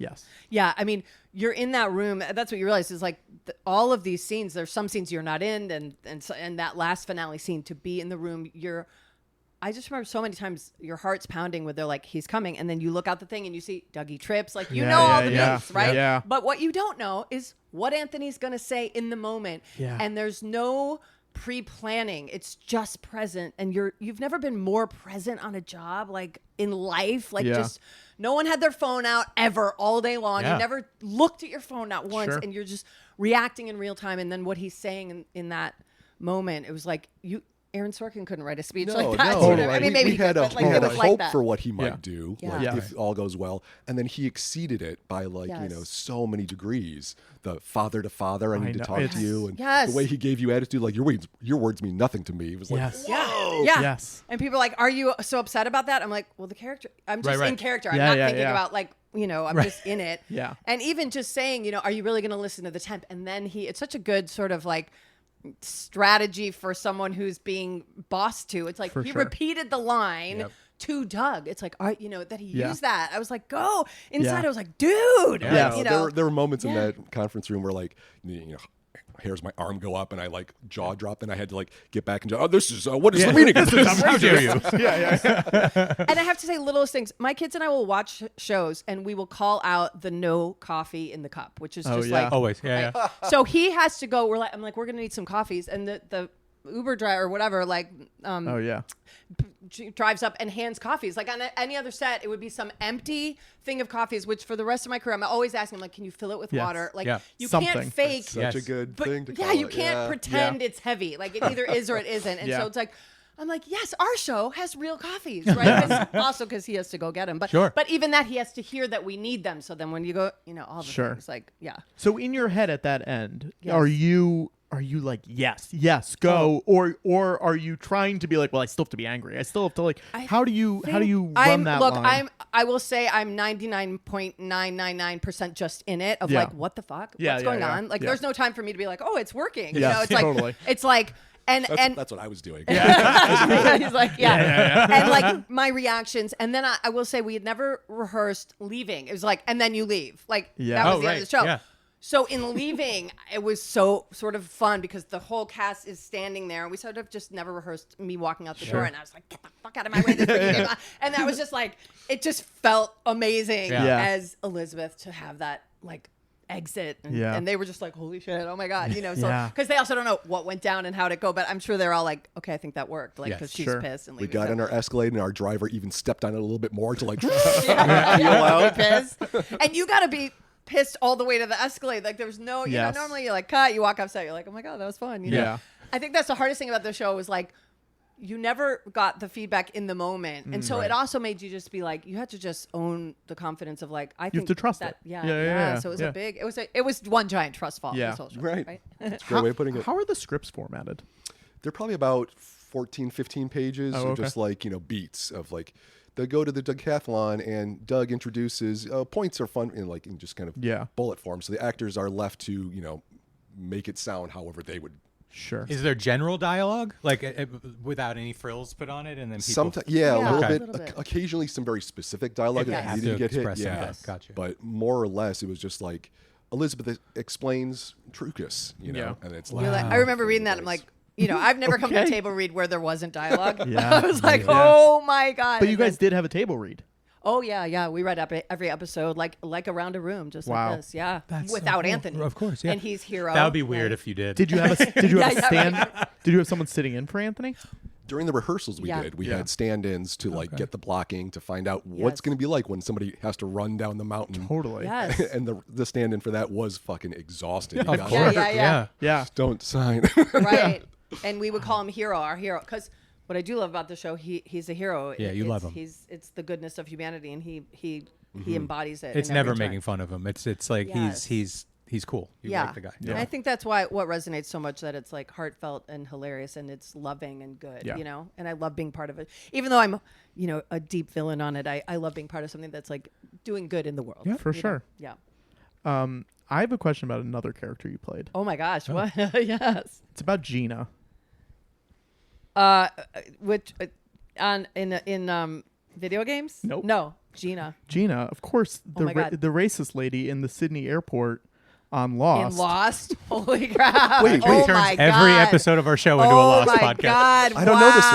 Yeah. I mean, you're in that room. That's what you realize is like all of these scenes. There's some scenes you're not in, and that last finale scene, to be in the room, I just remember so many times your heart's pounding with they're like, he's coming. And then you look out the thing and you see Dougie Trips. Like, know all the beats, right? Yeah. But what you don't know is what Anthony's going to say in the moment. Yeah. And there's no pre-planning. It's just present, and you've never been more present on a job, like in life, like just no one had their phone out ever all day long. You never looked at your phone not once, and you're just reacting in real time. And then what he's saying in that moment, it was like Aaron Sorkin couldn't write a speech like that. Totally. I mean, maybe we had a hope like for what he might do, if all goes well, and then he exceeded it by so many degrees. The father to father, I need to talk to you, and the way he gave you attitude, like your words mean nothing to me. It was like, whoa, And people are like, "Are you so upset about that?" I'm like, "Well, the character. I'm just in character. I'm not thinking about like." I'm just in it. And even just saying, are you really going to listen to the temp? And then it's such a good sort of like strategy for someone who's being bossed to. It's like he repeated the line to Doug. It's like, that he used that. I was like, go inside. I was like, dude. There were moments in that conference room where like, hairs my arm go up and I like jaw drop and I had to like get back and this is what is the meaning of this? How dare you? And I have to say, littlest things. My kids and I will watch shows and we will call out the no coffee in the cup, which is just like always. So he has to go. I'm like, we're gonna need some coffees, and the Uber driver or whatever, drives up and hands coffees. Like on any other set, it would be some empty thing of coffees, which for the rest of my career, I'm always asking him, like, can you fill it with water? Like, you can't fake. That's such a good thing to call you can't pretend it's heavy. Like, it either is or it isn't. And so it's like, I'm like, yes, our show has real coffees, right? Also because he has to go get them. But even that, he has to hear that we need them. So then when you go, all the things, like, So in your head at that end, are you like, yes, go, or are you trying to be like, well, I still have to be angry. I still have to like. How do you run that line? I will say I'm 99.999% just in it of like, what the fuck? What's going on? Like, there's no time for me to be like, oh, it's working. It's like totally. It's like. And that's what I was doing. He's like, and like my reactions. And then I will say we had never rehearsed leaving. It was like, and then you leave. Like that was the end of the show. Yeah. So in leaving, it was so sort of fun because the whole cast is standing there, and we sort of just never rehearsed me walking out the door, and I was like, get the fuck out of my way. And that was just like, it just felt amazing as Elizabeth to have that like exit. And they were just like, holy shit, oh my God. So because they also don't know what went down and how'd it go, but I'm sure they're all like, okay, I think that worked. Like, because she's pissed. And we got on our Escalade and our driver even stepped on it a little bit more to like feel out. And you got to be pissed all the way to the Escalade. Like, there's no, normally you're like, cut, you walk off set, you're like, oh my God, that was fun. You know? I think that's the hardest thing about the show was like, you never got the feedback in the moment. And so it also made you just be like, you had to just own the confidence of like, I think you have to trust that. Yeah. So it was it was one giant trust fall. Yeah. This whole show, right. That's a great way of putting it. How are the scripts formatted? They're probably about 14, 15 pages, just like, beats of like, they go to the decathlon and Doug introduces points are fun in just kind of bullet form. So the actors are left to, make it sound however they would. Sure. Is there general dialogue, like without any frills put on it, and then people? Sometimes, a little bit. Occasionally, some very specific dialogue that you didn't get hit. Gotcha. But more or less, it was just like Elizabeth explains Trucus, and it's like, I remember reading that. I'm like, I've never come to a table read where there wasn't dialogue. I was like, oh my God. But you guys did have a table read. Oh yeah. We read every episode like around a room, just like this. Yeah, that's without so cool. Anthony, of course. Yeah, and he's hero. That would be weird if you did. Did you have a Did you have a stand? Did you have someone sitting in for Anthony? During the rehearsals we had stand-ins to like get the blocking to find out what's going to be like when somebody has to run down the mountain. Totally. Yes. And the stand-in for that was fucking exhausting. Of course. Yeah. Just don't sign. Right. And we would call him our hero, because what I do love about the show, he's a hero. Yeah, you love him. It's the goodness of humanity, and he embodies it. It's never making fun of him. It's like he's cool. You like the guy. And I think that's what resonates so much, that it's like heartfelt and hilarious, and it's loving and good. And I love being part of it, even though I'm a deep villain on it. I love being part of something that's like doing good in the world. Yeah, for sure. Yeah. I have a question about another character you played. Oh my gosh! What? Yes. It's about Gina. Which in video games? Nope. No, Gina. Gina, of course, the racist lady in the Sydney airport on Lost. In Lost? Holy crap. Wait, oh wait. my God. Every episode of our show into a Lost Oh my podcast. God. I don't know this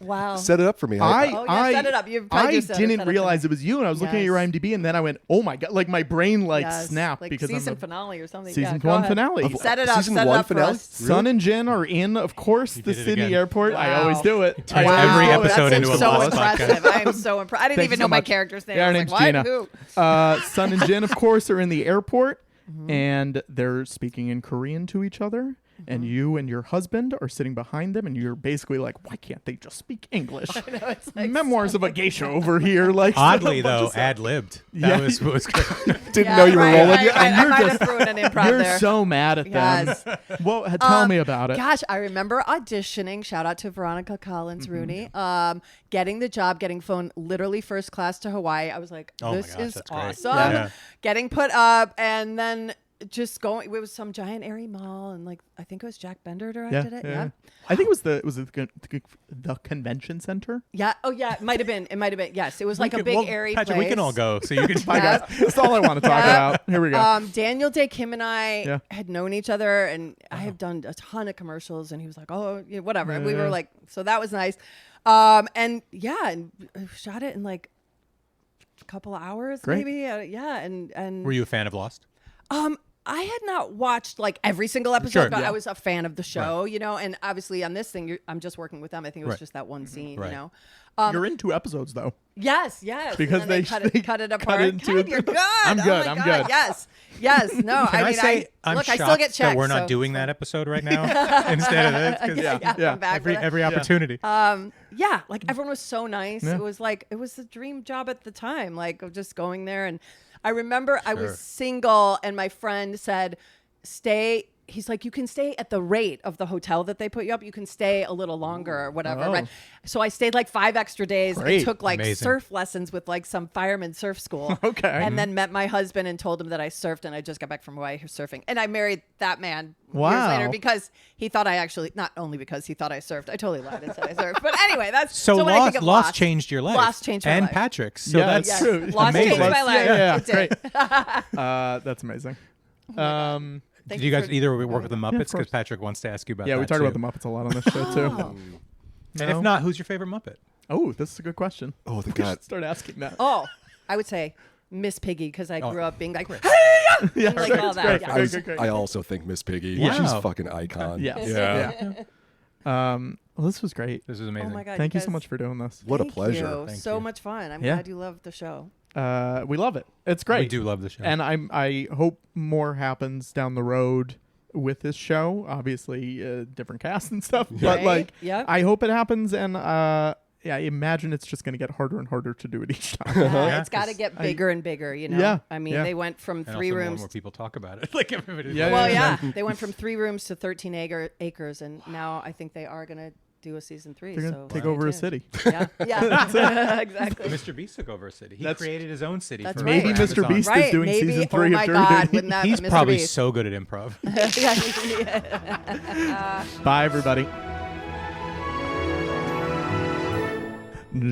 one. Wow. Set it up for me. set it up. You probably I just set it didn't up realize for it was you, and I was looking at your IMDb, and then I went, "Oh my God!" Like my brain snapped like because season I'm finale or something. season Go 1 ahead. finale. Set it up. Season set it 1 up finale? for us. Sun and Jin are in, of course, the did it Sydney again. airport. I Wow. always do it. turns I every always do it. episode That's into a so Lost impressive. I am so impressed. I didn't Thank even you know so my much. character's name. Yeah, I her was name's like, Gina. what? Who? Sun and Jin, of course, are in the airport, and they're speaking in Korean to each other. And you and your husband are sitting behind them, and you're basically like, "Why can't they just speak English?" I know, it's like Memoirs of a Geisha over here, like Oddly, a bunch though, of stuff. ad-libbed. Yeah. That was great. Didn't Yeah, know you were right, rolling right, yet. right. And I you're might just- have thrown an improv You're there. so mad at them. Yes. Well, tell me about it. Gosh, I remember auditioning. Shout out to Veronica Collins Rooney. Getting the job, getting flown literally first class to Hawaii. I was like, Oh my this gosh, is that's great. awesome. Yeah. Getting put up, and then just going. It was some giant airy mall, and like I think it was Jack Bender directed it. Yeah. I think it was the convention center. Yeah. Oh, yeah. It might have been. It might have been. Yes. It was like a big airy Patrick, place. we can all go, so you can. Bye, guys. That's all I want to talk about. Here we go. Daniel Day Kim and I Yeah. had known each other, and I have done a ton of commercials, and he was like, "Oh, yeah, whatever." And we were like, so that was nice. And yeah, and shot it in like a couple of hours, Great. maybe. Yeah, and Were you a fan of Lost? I had not watched like every single episode, Sure, but yeah. I was a fan of the show, you know. And obviously on this thing, I'm just working with them. I think it was Right. just that one scene, Right. you know. You're in 2 episodes though. Yes. Because And then they cut it cut apart. it into God, you're good. I'm Oh good, my I'm God. good. Yes. No. Can I mean, say I'm look, I shocked still get checks that we're not so- doing that episode right now instead of this? 'Cause Yeah. I'm back for that. every opportunity. Yeah, like everyone was so nice. Yeah. It was the dream job at the time, like of just going there. And I remember I was single, and my friend said, "Stay." He's like, "You can stay at the rate of the hotel that they put you up. You can stay a little longer or whatever." Oh. Right? So I stayed like 5 extra days Great. and took like Amazing. surf lessons with like some fireman surf school. Okay. And then met my husband and told him that I surfed, and I just got back from Hawaii surfing. And I married that man years Wow. later because he thought I actually, not only because he thought I surfed. I totally lied and said I surfed. But anyway, that's So when I think Lost of changed your life. Lost changed my and life. Patrick's. So Yeah, that's that's Yes. true. Lost Amazing. changed my life. Yeah, It great. did. That's amazing. Did you guys either work with the Muppets? course. Because Patrick wants to ask you about Yeah, that we talk too. about the Muppets a lot on this show too. And if not, who's your favorite Muppet? Oh, this is a good question. Oh, the We God. should start asking that. Oh, I would say Miss Piggy because I grew up being like, yeah, like great, all that, great, yeah. great. I also think Miss Piggy. Wow. She's a fucking icon. Yes. Yeah. Well, this was great. This is oh amazing. my God. Thank you so guys- much for doing this. What a Thank pleasure. you. Thank So you. much fun. I'm Yeah. glad you love the show. We love it. It's great. We do love the show. And I hope more happens down the road with this show. Obviously, different cast and stuff. But Right? like, Yep. I hope it happens. And I imagine it's just going to get harder and harder to do it each time. Yeah, it's got to get bigger and bigger, you know? Yeah, I mean, yeah. they went from And 3 also rooms. more people talk about it. Like everybody. Yeah, Well, yeah. yeah. They went from 3 rooms to 13 acres, and now I think they are going to do a season 3. They're so going to take stay over a tuned. city. Yeah, exactly. Mr. Beast took over a city. He That's- created his own city. That's for right. Maybe for Mr. Amazon. Beast Right, is doing maybe. season Oh 3 my of Dirty God, Duty. wouldn't that He's Mr. probably Beast. so good at improv. Bye, everybody.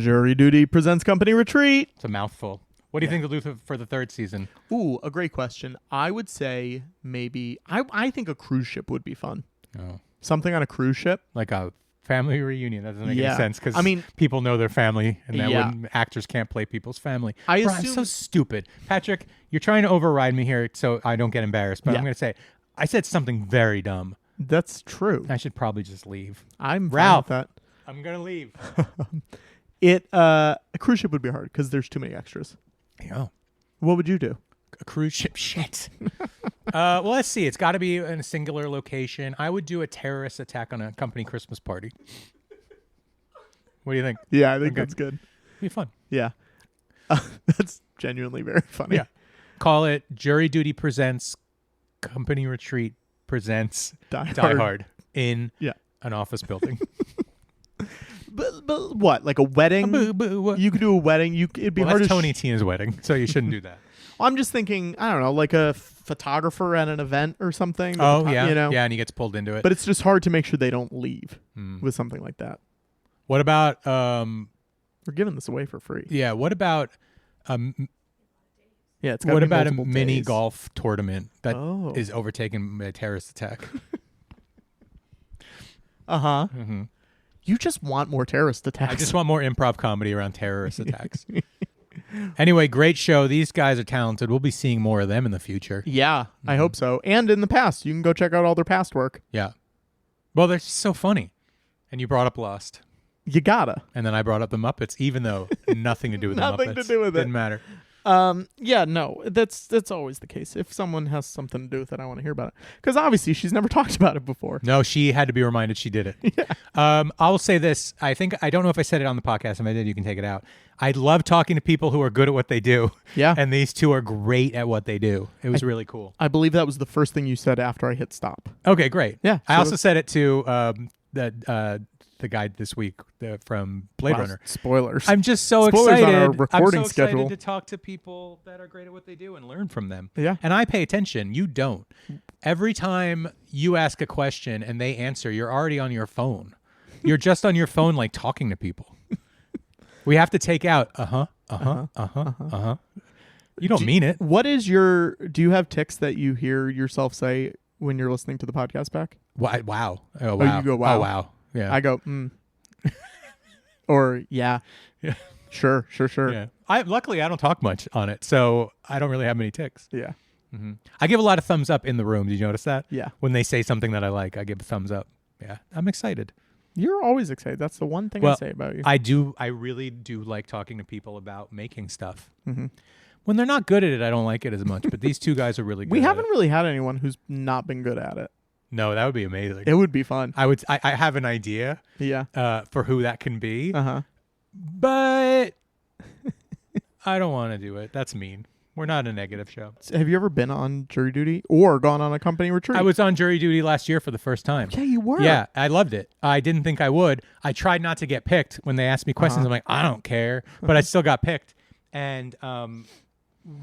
Jury Duty presents Company Retreat. It's a mouthful. What do you think they'll do for the 3rd season? Ooh, a great question. I would say maybe I think a cruise ship would be fun. Oh, Something on a cruise ship. like a family reunion. That doesn't make Yeah. any sense because I mean- people know their family, and that Yeah. when actors can't play people's family. I Bro, I'm assume- so stupid. Patrick, you're trying to override me here so I don't get embarrassed, but Yeah. I'm going to say I said something very dumb. That's true. I should probably just leave. I'm fine Ralph. with that. I'm going to leave. A cruise ship would be hard because there's too many extras. Yeah. What would you do? A cruise ship. Shit. Well, let's see. It's got to be in a singular location. I would do a terrorist attack on a company Christmas party. What do you think? Yeah, I think Okay. that's good. It'd be fun. Yeah. That's genuinely very funny. Yeah. Call it Jury Duty Presents Company Retreat Presents Die Die Hard. Hard in Yeah. an office building. But what? Like a wedding? You could do a wedding. It'd be Well, hard that's to Tony Tina's wedding, so you shouldn't do that. I'm just thinking, I don't know, like a photographer at an event or something. Oh, yeah. You know? Yeah, and he gets pulled into it. But it's just hard to make sure they don't leave with something like that. What about, We're giving this away for free. what about Yeah, it's got What to be about a multiple mini days. golf tournament that is Oh. overtaken by a terrorist attack? Uh-huh. Mm-hmm. You just want more terrorist attacks. I just want more improv comedy around terrorist attacks. Anyway, great show. These guys are talented. We'll be seeing more of them in the future. Yeah, I hope so. And in the past, you can go check out all their past work. Yeah. Well, they're so funny. And you brought up Lost. You gotta. And then I brought up the Muppets, even though nothing to do with the Muppets. Nothing to do with it. Didn't matter. Yeah, no, that's always the case. If someone has something to do with it, I want to hear about it. Because obviously she's never talked about it before. No, she had to be reminded she did it. I will say this. I don't know if I said it on the podcast. If I did, you can take it out. I love talking to people who are good at what they do. Yeah. And these two are great at what they do. It was really cool. I believe that was the first thing you said after I hit stop. Okay, great. Yeah, I so also said it to the guy this week from Blade Runner. Spoilers. I'm just so Spoilers excited. on our recording I'm so schedule. excited to talk to people that are great at what they do and learn from them. Yeah. And I pay attention. You don't. Every time you ask a question and they answer, you're already on your phone. You're just on your phone, like talking to people. We have to take out You don't mean it. What is do you have tics that you hear yourself say when you're listening to the podcast back? Wow. Oh, wow. You go, wow. Oh, wow. Yeah. I go, or yeah. Yeah. Sure. Yeah. Luckily, I don't talk much on it, so I don't really have many tics. Yeah. Mm-hmm. I give a lot of thumbs up in the room. Did you notice that? Yeah. When they say something that I like, I give a thumbs up. Yeah. I'm excited. You're always excited. That's the one thing I say about you. I really do like talking to people about making stuff. Mm-hmm. When they're not good at it, I don't like it as much. But these two guys are really good. We haven't really had anyone who's not been good at it. No, that would be amazing. It would be fun. I have an idea. Yeah. For who that can be. Uh-huh. But I don't want to do it. That's mean. We're not a negative show. Have you ever been on jury duty or gone on a company retreat? I was on jury duty last year for the first time. Yeah, you were. Yeah, I loved it. I didn't think I would. I tried not to get picked when they asked me questions. I'm like, I don't care. But I still got picked. And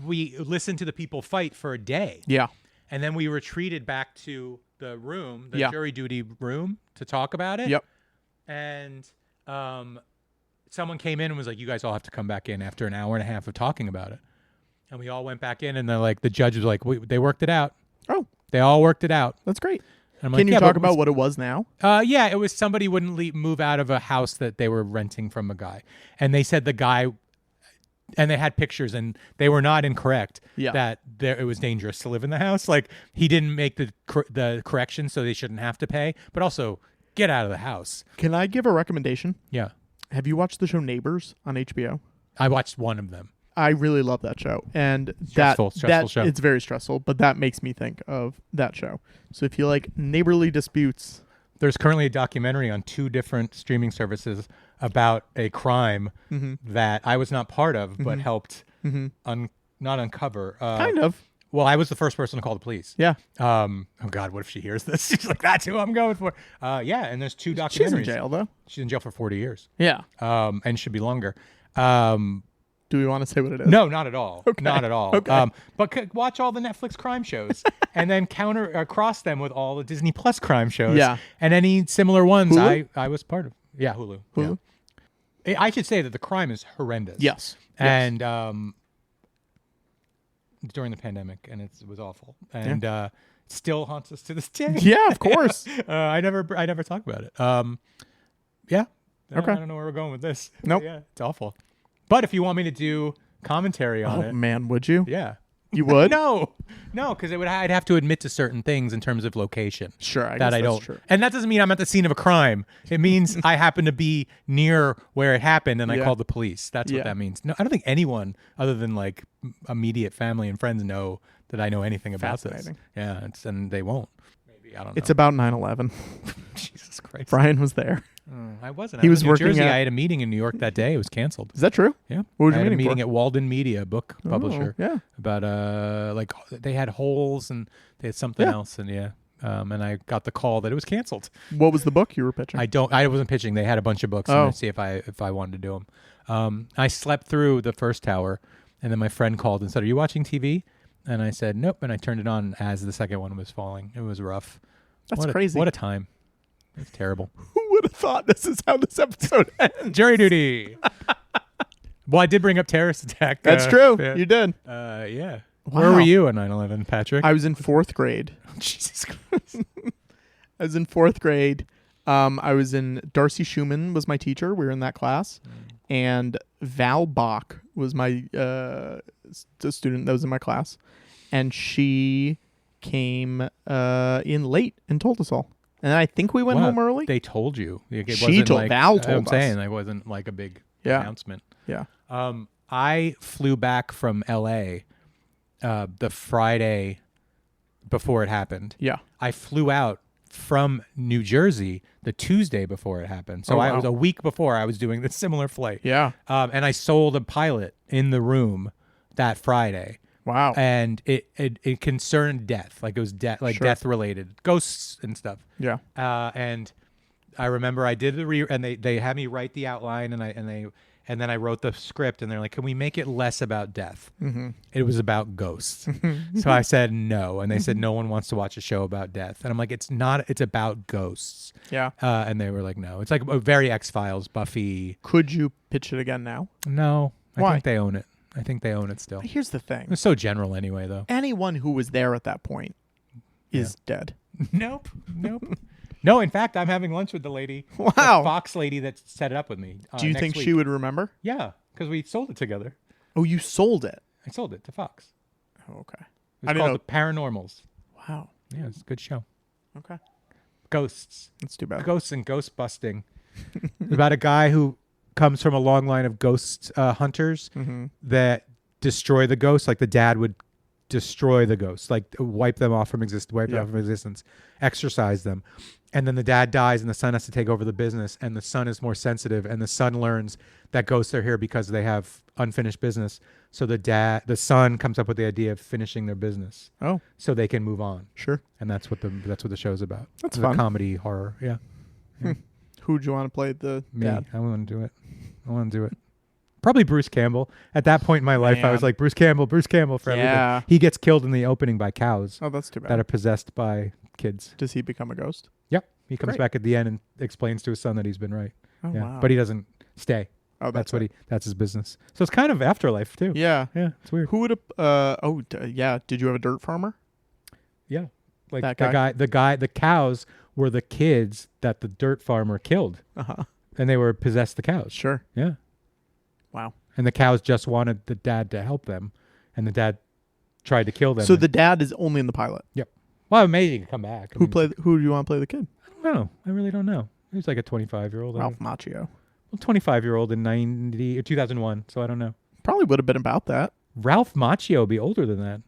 we listened to the people fight for a day. Yeah. And then we retreated back to the room, the Yeah. jury duty room, to talk about it. Yep. And someone came in and was like, you guys all have to come back in after an hour and a half of talking about it. And we all went back in, and they're like, the judge was like, they worked it out. Oh, they all worked it out. That's great. And I'm Can like, you talk about what it was now? Yeah, it was somebody wouldn't move out of a house that they were renting from a guy, and they said the guy, and they had pictures, and they were not incorrect. Yeah. That it was dangerous to live in the house. Like he didn't make the correction, so they shouldn't have to pay. But also, get out of the house. Can I give a recommendation? Yeah. Have you watched the show Neighbors on HBO? I watched one of them. I really love that show, and Stressful show. It's very stressful, but that makes me think of that show. So if you like neighborly disputes, there's currently a documentary on 2 different streaming services about a crime that I was not part of, but helped not uncover. kind of. Well, I was the first person to call the police. Yeah. Oh God, what if she hears this? She's like, that's who I'm going for. Yeah, and there's 2 documentaries. She's in jail though. She's in jail for 40 years. Yeah. And should be longer. Do we want to say what it is? No, not at all. Okay. Not at all. Okay. But watch all the Netflix crime shows and then cross them with all the Disney Plus crime shows. Yeah. And any similar ones Hulu? I was part of. Yeah, Hulu. Hulu? Yeah. I should say that the crime is horrendous. Yes. And during the pandemic, and it was awful. And still haunts us to this day. Yeah, of course. I never talk about it. Yeah. Okay. I don't know where we're going with this. Nope. Yeah, it's awful. But if you want me to do commentary on it, Man, would you? yeah. You would? No, because I'd have to admit to certain things in terms of location. Sure, I guess that that's I don't. true. And that doesn't mean I'm at the scene of a crime. It means I happen to be near where it happened, and I Yeah. called the police. That's Yeah. what that means. No, I don't think anyone other than like immediate family and friends know that I know anything about this. Fascinating. Yeah, and they won't. Maybe I don't know. It's about 9/11. Jesus Christ. Brian was there. I wasn't. He I was in New working Jersey. at- I had a meeting in New York that day. It was canceled. Is that true? Yeah. What was I your had a meeting meeting for? at Walden Media, book publisher. Yeah. About like they had holes and they had something Yeah. else, and and I got the call that it was canceled. What was the book you were pitching? I wasn't pitching. They had a bunch of books Oh. and see if I wanted to do them. I slept through the first hour, and then my friend called and said, "Are you watching TV?" And I said, "Nope." And I turned it on as the second one was falling. It was rough. That's crazy. What a time. It's terrible. Who would have thought this is how this episode ends? Jury duty. Well, I did bring up terrorist attack. That's true. Yeah. You did. Yeah. Wow. Where were you on 9/11, Patrick? I was in 4th grade. Jesus Christ. I was in 4th grade. I was in Darcy Schumann was my teacher. We were in that class, and Val Bach was my the student that was in my class, and she came in late and told us all. And I think we went home early. They told you. It She wasn't told like, Val told I'm us. saying it wasn't like a big announcement. Yeah. I flew back from LA the Friday before it happened. Yeah. I flew out from New Jersey the Tuesday before it happened. So I was a week before I was doing this similar flight. Yeah. And I sold a pilot in the room that Friday. Wow. And it concerned death. Like it was death related, ghosts and stuff. Yeah. And I remember I did and they had me write the outline and then I wrote the script and they're like, can we make it less about death? Mm-hmm. It was about ghosts. So I said no. And they said, no one wants to watch a show about death. And I'm like, it's not, it's about ghosts. Yeah. And they were like, no, it's like a very X-Files, Buffy. Could you pitch it again now? No, Why? I think they own it. I think they own it still. Here's the thing. It's so general anyway, though. Anyone who was there at that point is dead. Nope. No, in fact, I'm having lunch with the lady, the Fox lady that set it up with me. Do you think she would remember? Yeah, because we sold it together. Oh, you sold it? I sold it to Fox. Oh, okay. It was called The Paranormals. Wow. Yeah, it's a good show. Okay. Ghosts. That's too bad. Ghosts and ghost busting. About a guy who comes from a long line of ghost hunters that destroy the ghosts. Like the dad would destroy the ghosts, like wipe them off from existence, exorcise them. And then the dad dies and the son has to take over the business, and the son is more sensitive, and the son learns that ghosts are here because they have unfinished business. So the son comes up with the idea of finishing their business. Oh, so they can move on. Sure. And that's what the show's about. That's it's fun. A comedy horror. Yeah. Who'd you want to play the dad? I want to do it. Probably Bruce Campbell. At that point in my life, I was like, Bruce Campbell for everything. He gets killed in the opening by cows. Oh, that's too bad. That are possessed by kids. Does he become a ghost? Yep. He comes back at the end and explains to his son that he's been right. Oh, wow. But he doesn't stay. Oh, that's his business. So it's kind of afterlife too. Yeah. Yeah. It's weird. Who would have, did you have a dirt farmer? Yeah. Like that the cows were the kids that the dirt farmer killed. Uh-huh. And they were possessed the cows. Sure. Yeah. Wow. And the cows just wanted the dad to help them, and the dad tried to kill them. So the dad is only in the pilot. Yep. Well, maybe he can come back. Who do you want to play the kid? I don't know. I really don't know. He was like a 25-year-old. Ralph Macchio. Well, 25-year-old in 2001. So I don't know. Probably would have been about that. Ralph Macchio would be older than that.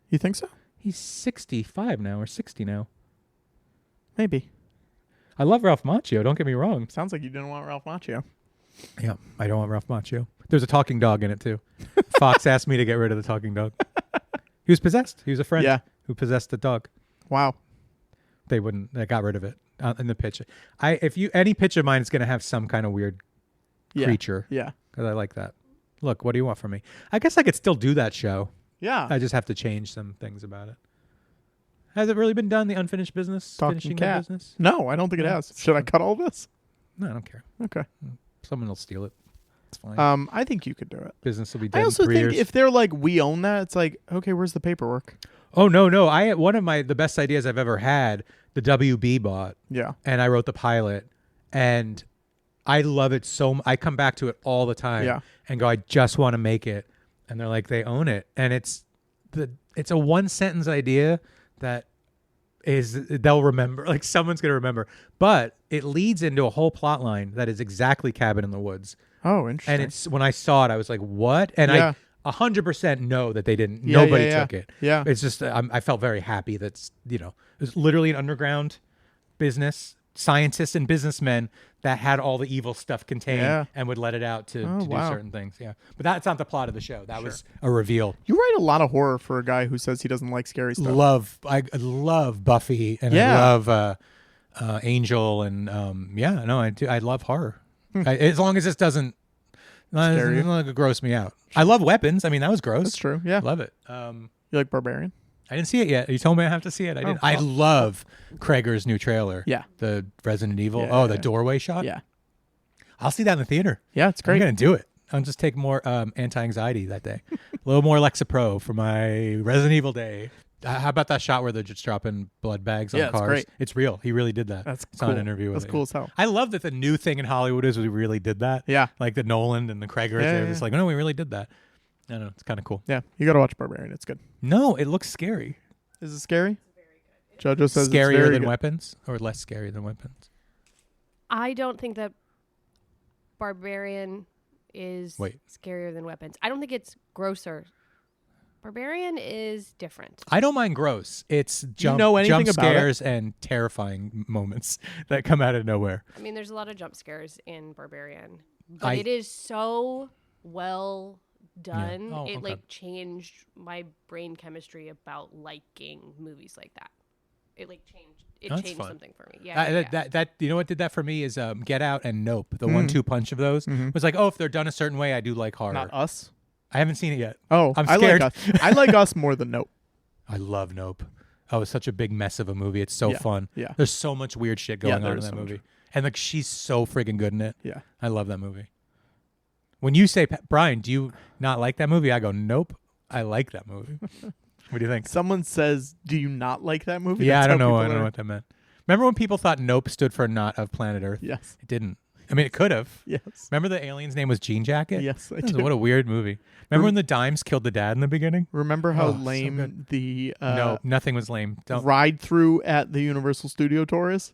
You think so? He's 65 now or 60 now. Maybe. I love Ralph Macchio. Don't get me wrong. Sounds like you didn't want Ralph Macchio. Yeah, I don't want Ralph Macchio. There's a talking dog in it too. Fox asked me to get rid of the talking dog. He was possessed. He was a friend who possessed the dog. Wow. They got rid of it in the pitch. Any pitch of mine is going to have some kind of weird creature. Yeah. Because I like that. Look, what do you want from me? I guess I could still do that show. Yeah. I just have to change some things about it. Has it really been done, the unfinished business? Talking finishing cat. The business? No, I don't think it has. Should I cut all this? No, I don't care. Okay. Someone will steal it. It's fine. I think you could do it. Business will be dead I also in 3 think years. if they're like, we own that, it's like, okay, where's the paperwork? Oh, no. One of the best ideas I've ever had, the WB bought. Yeah. And I wrote the pilot. And I love it so much. I come back to it all the time and go, I just want to make it. And they're like, they own it. And it's a one-sentence idea that they'll remember, like someone's going to remember. But it leads into a whole plot line that is exactly Cabin in the Woods. Oh, interesting. And it's when I saw it, I was like, what? And I 100% know that they didn't. Yeah, Nobody took it. Yeah. It's just, I felt very happy that's, it's literally an underground business, scientists and businessmen that had all the evil stuff contained and would let it out to do certain things. Yeah. But that's not the plot of the show. That was a reveal. You write a lot of horror for a guy who says he doesn't like scary stuff. I love Buffy and I love Angel and I do. I love horror. As long as this doesn't gross me out. I love Weapons. I mean, that was gross. That's true. Yeah. Love it. You like Barbarian? I didn't see it yet. You told me I have to see it. I didn't. I love Krager's new trailer. Yeah. The Resident Evil. The doorway shot. Yeah. I'll see that in the theater. Yeah, it's great. I'm going to do it. I'll just take more anti-anxiety that day. A little more Lexapro for my Resident Evil day. How about that shot where they're just dropping blood bags on cars? It's great. It's real. He really did that. That's cool. On an interview with That's cool as hell. I love that the new thing in Hollywood is we really did that. Yeah. Like the Nolan and the Craigers. They're just like, no, we really did that. I don't know. It's kind of cool. Yeah. You got to watch Barbarian. It's good. No, it looks scary. Is it scary? Jojo says scarier it's very than good. Weapons or less scary than Weapons? I don't think that Barbarian is scarier than Weapons. I don't think it's grosser. Barbarian is different. I don't mind gross. It's jump scares and terrifying moments that come out of nowhere. I mean, there's a lot of jump scares in Barbarian, but it is so well done. Yeah. Oh, it okay. changed my brain chemistry about liking movies like that. It changed. It changed something for me. Yeah, that you know what did that for me is Get Out and Nope. The 1-2 punch of those was like, oh, if they're done a certain way, I do like horror. Not Us. I haven't seen it yet. Oh, I'm scared. I like Us. I like Us more than Nope. I love Nope. Oh, it's such a big mess of a movie. It's so fun. Yeah. There's so much weird shit going on in that movie. And she's so friggin' good in it. Yeah. I love that movie. When you say, Brian, do you not like that movie? I go, nope. I like that movie. What do you think? Someone says, do you not like that movie? Yeah, That's I don't know. how I don't know what that meant. Remember when people thought Nope stood for not of planet Earth? Yes. It didn't. I mean, it could have. Yes. Remember the alien's name was Jean Jacket? Yes, I do. What a weird movie. Remember when the Dimes killed the dad in the beginning? Remember how so lame good. the no, nothing was lame. ride through at the Universal Studio tour is?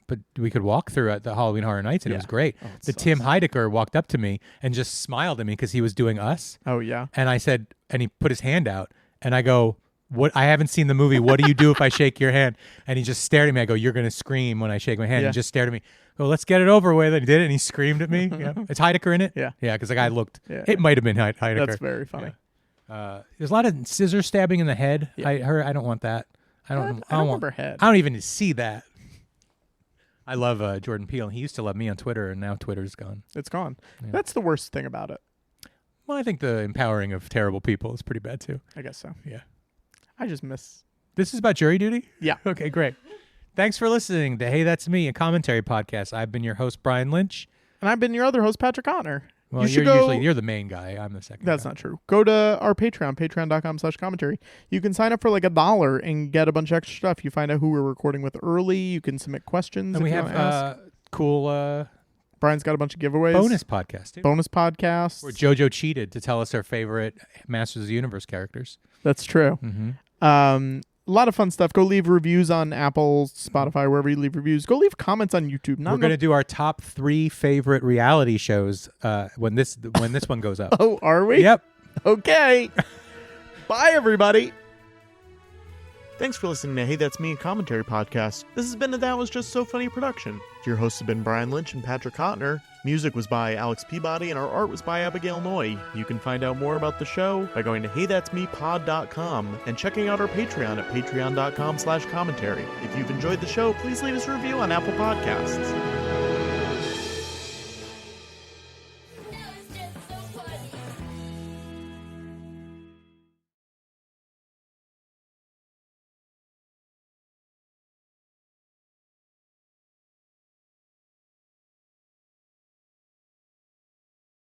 But we could walk through at the Halloween Horror Nights, and it was great. Oh, the Tim Heidecker walked up to me and just smiled at me because he was doing Us. Oh, yeah. And I said, and he put his hand out, and I go, "What? I haven't seen the movie. What do you do if I shake your hand?" And he just stared at me. I go, "You're going to scream when I shake my hand." Yeah. He just stared at me. I go, "Let's get it over with." And he did it, and he screamed at me. Yeah. Is Heidecker in it? Yeah. Yeah, because the guy looked. Yeah. It might have been Heidecker. That's very funny. Yeah. There's a lot of scissor stabbing in the head. Yeah. I don't want that. I don't remember head. I don't even need to see that. I love Jordan Peele. He used to love me on Twitter, and now Twitter's gone. It's gone. Yeah. That's the worst thing about it. Well, I think the empowering of terrible people is pretty bad, too. I guess so. Yeah. I just miss... This is about jury duty? Yeah. Okay, great. Thanks for listening to Hey, That's Me, a commentary podcast. I've been your host, Brian Lynch. And I've been your other host, Patrick Connor. Well, you're the main guy. I'm the second That's guy. not true. Go to our Patreon, patreon.com/commentary. You can sign up for like $1 and get a bunch of extra stuff. You find out who we're recording with early. You can submit questions. And we have cool Brian's got a bunch of giveaways. bonus podcast, too. Bonus podcasts. Where JoJo cheated to tell us our favorite Masters of the Universe characters. That's true. Mm-hmm. A lot of fun stuff. Go leave reviews on Apple, Spotify, wherever you leave reviews. Go leave comments on YouTube. We're going to do our top 3 favorite reality shows when this one goes up. Oh, are we? Yep. Okay. Bye, everybody. Thanks for listening to Hey, That's Me, a commentary podcast. This has been a That Was Just So Funny production. Your hosts have been Brian Lynch and Patrick Cotner. Music was by Alex Peabody, and our art was by Abigail Noy. You can find out more about the show by going to heythat'smepod.com and checking out our Patreon at patreon.com/commentary. If you've enjoyed the show, please leave us a review on Apple Podcasts.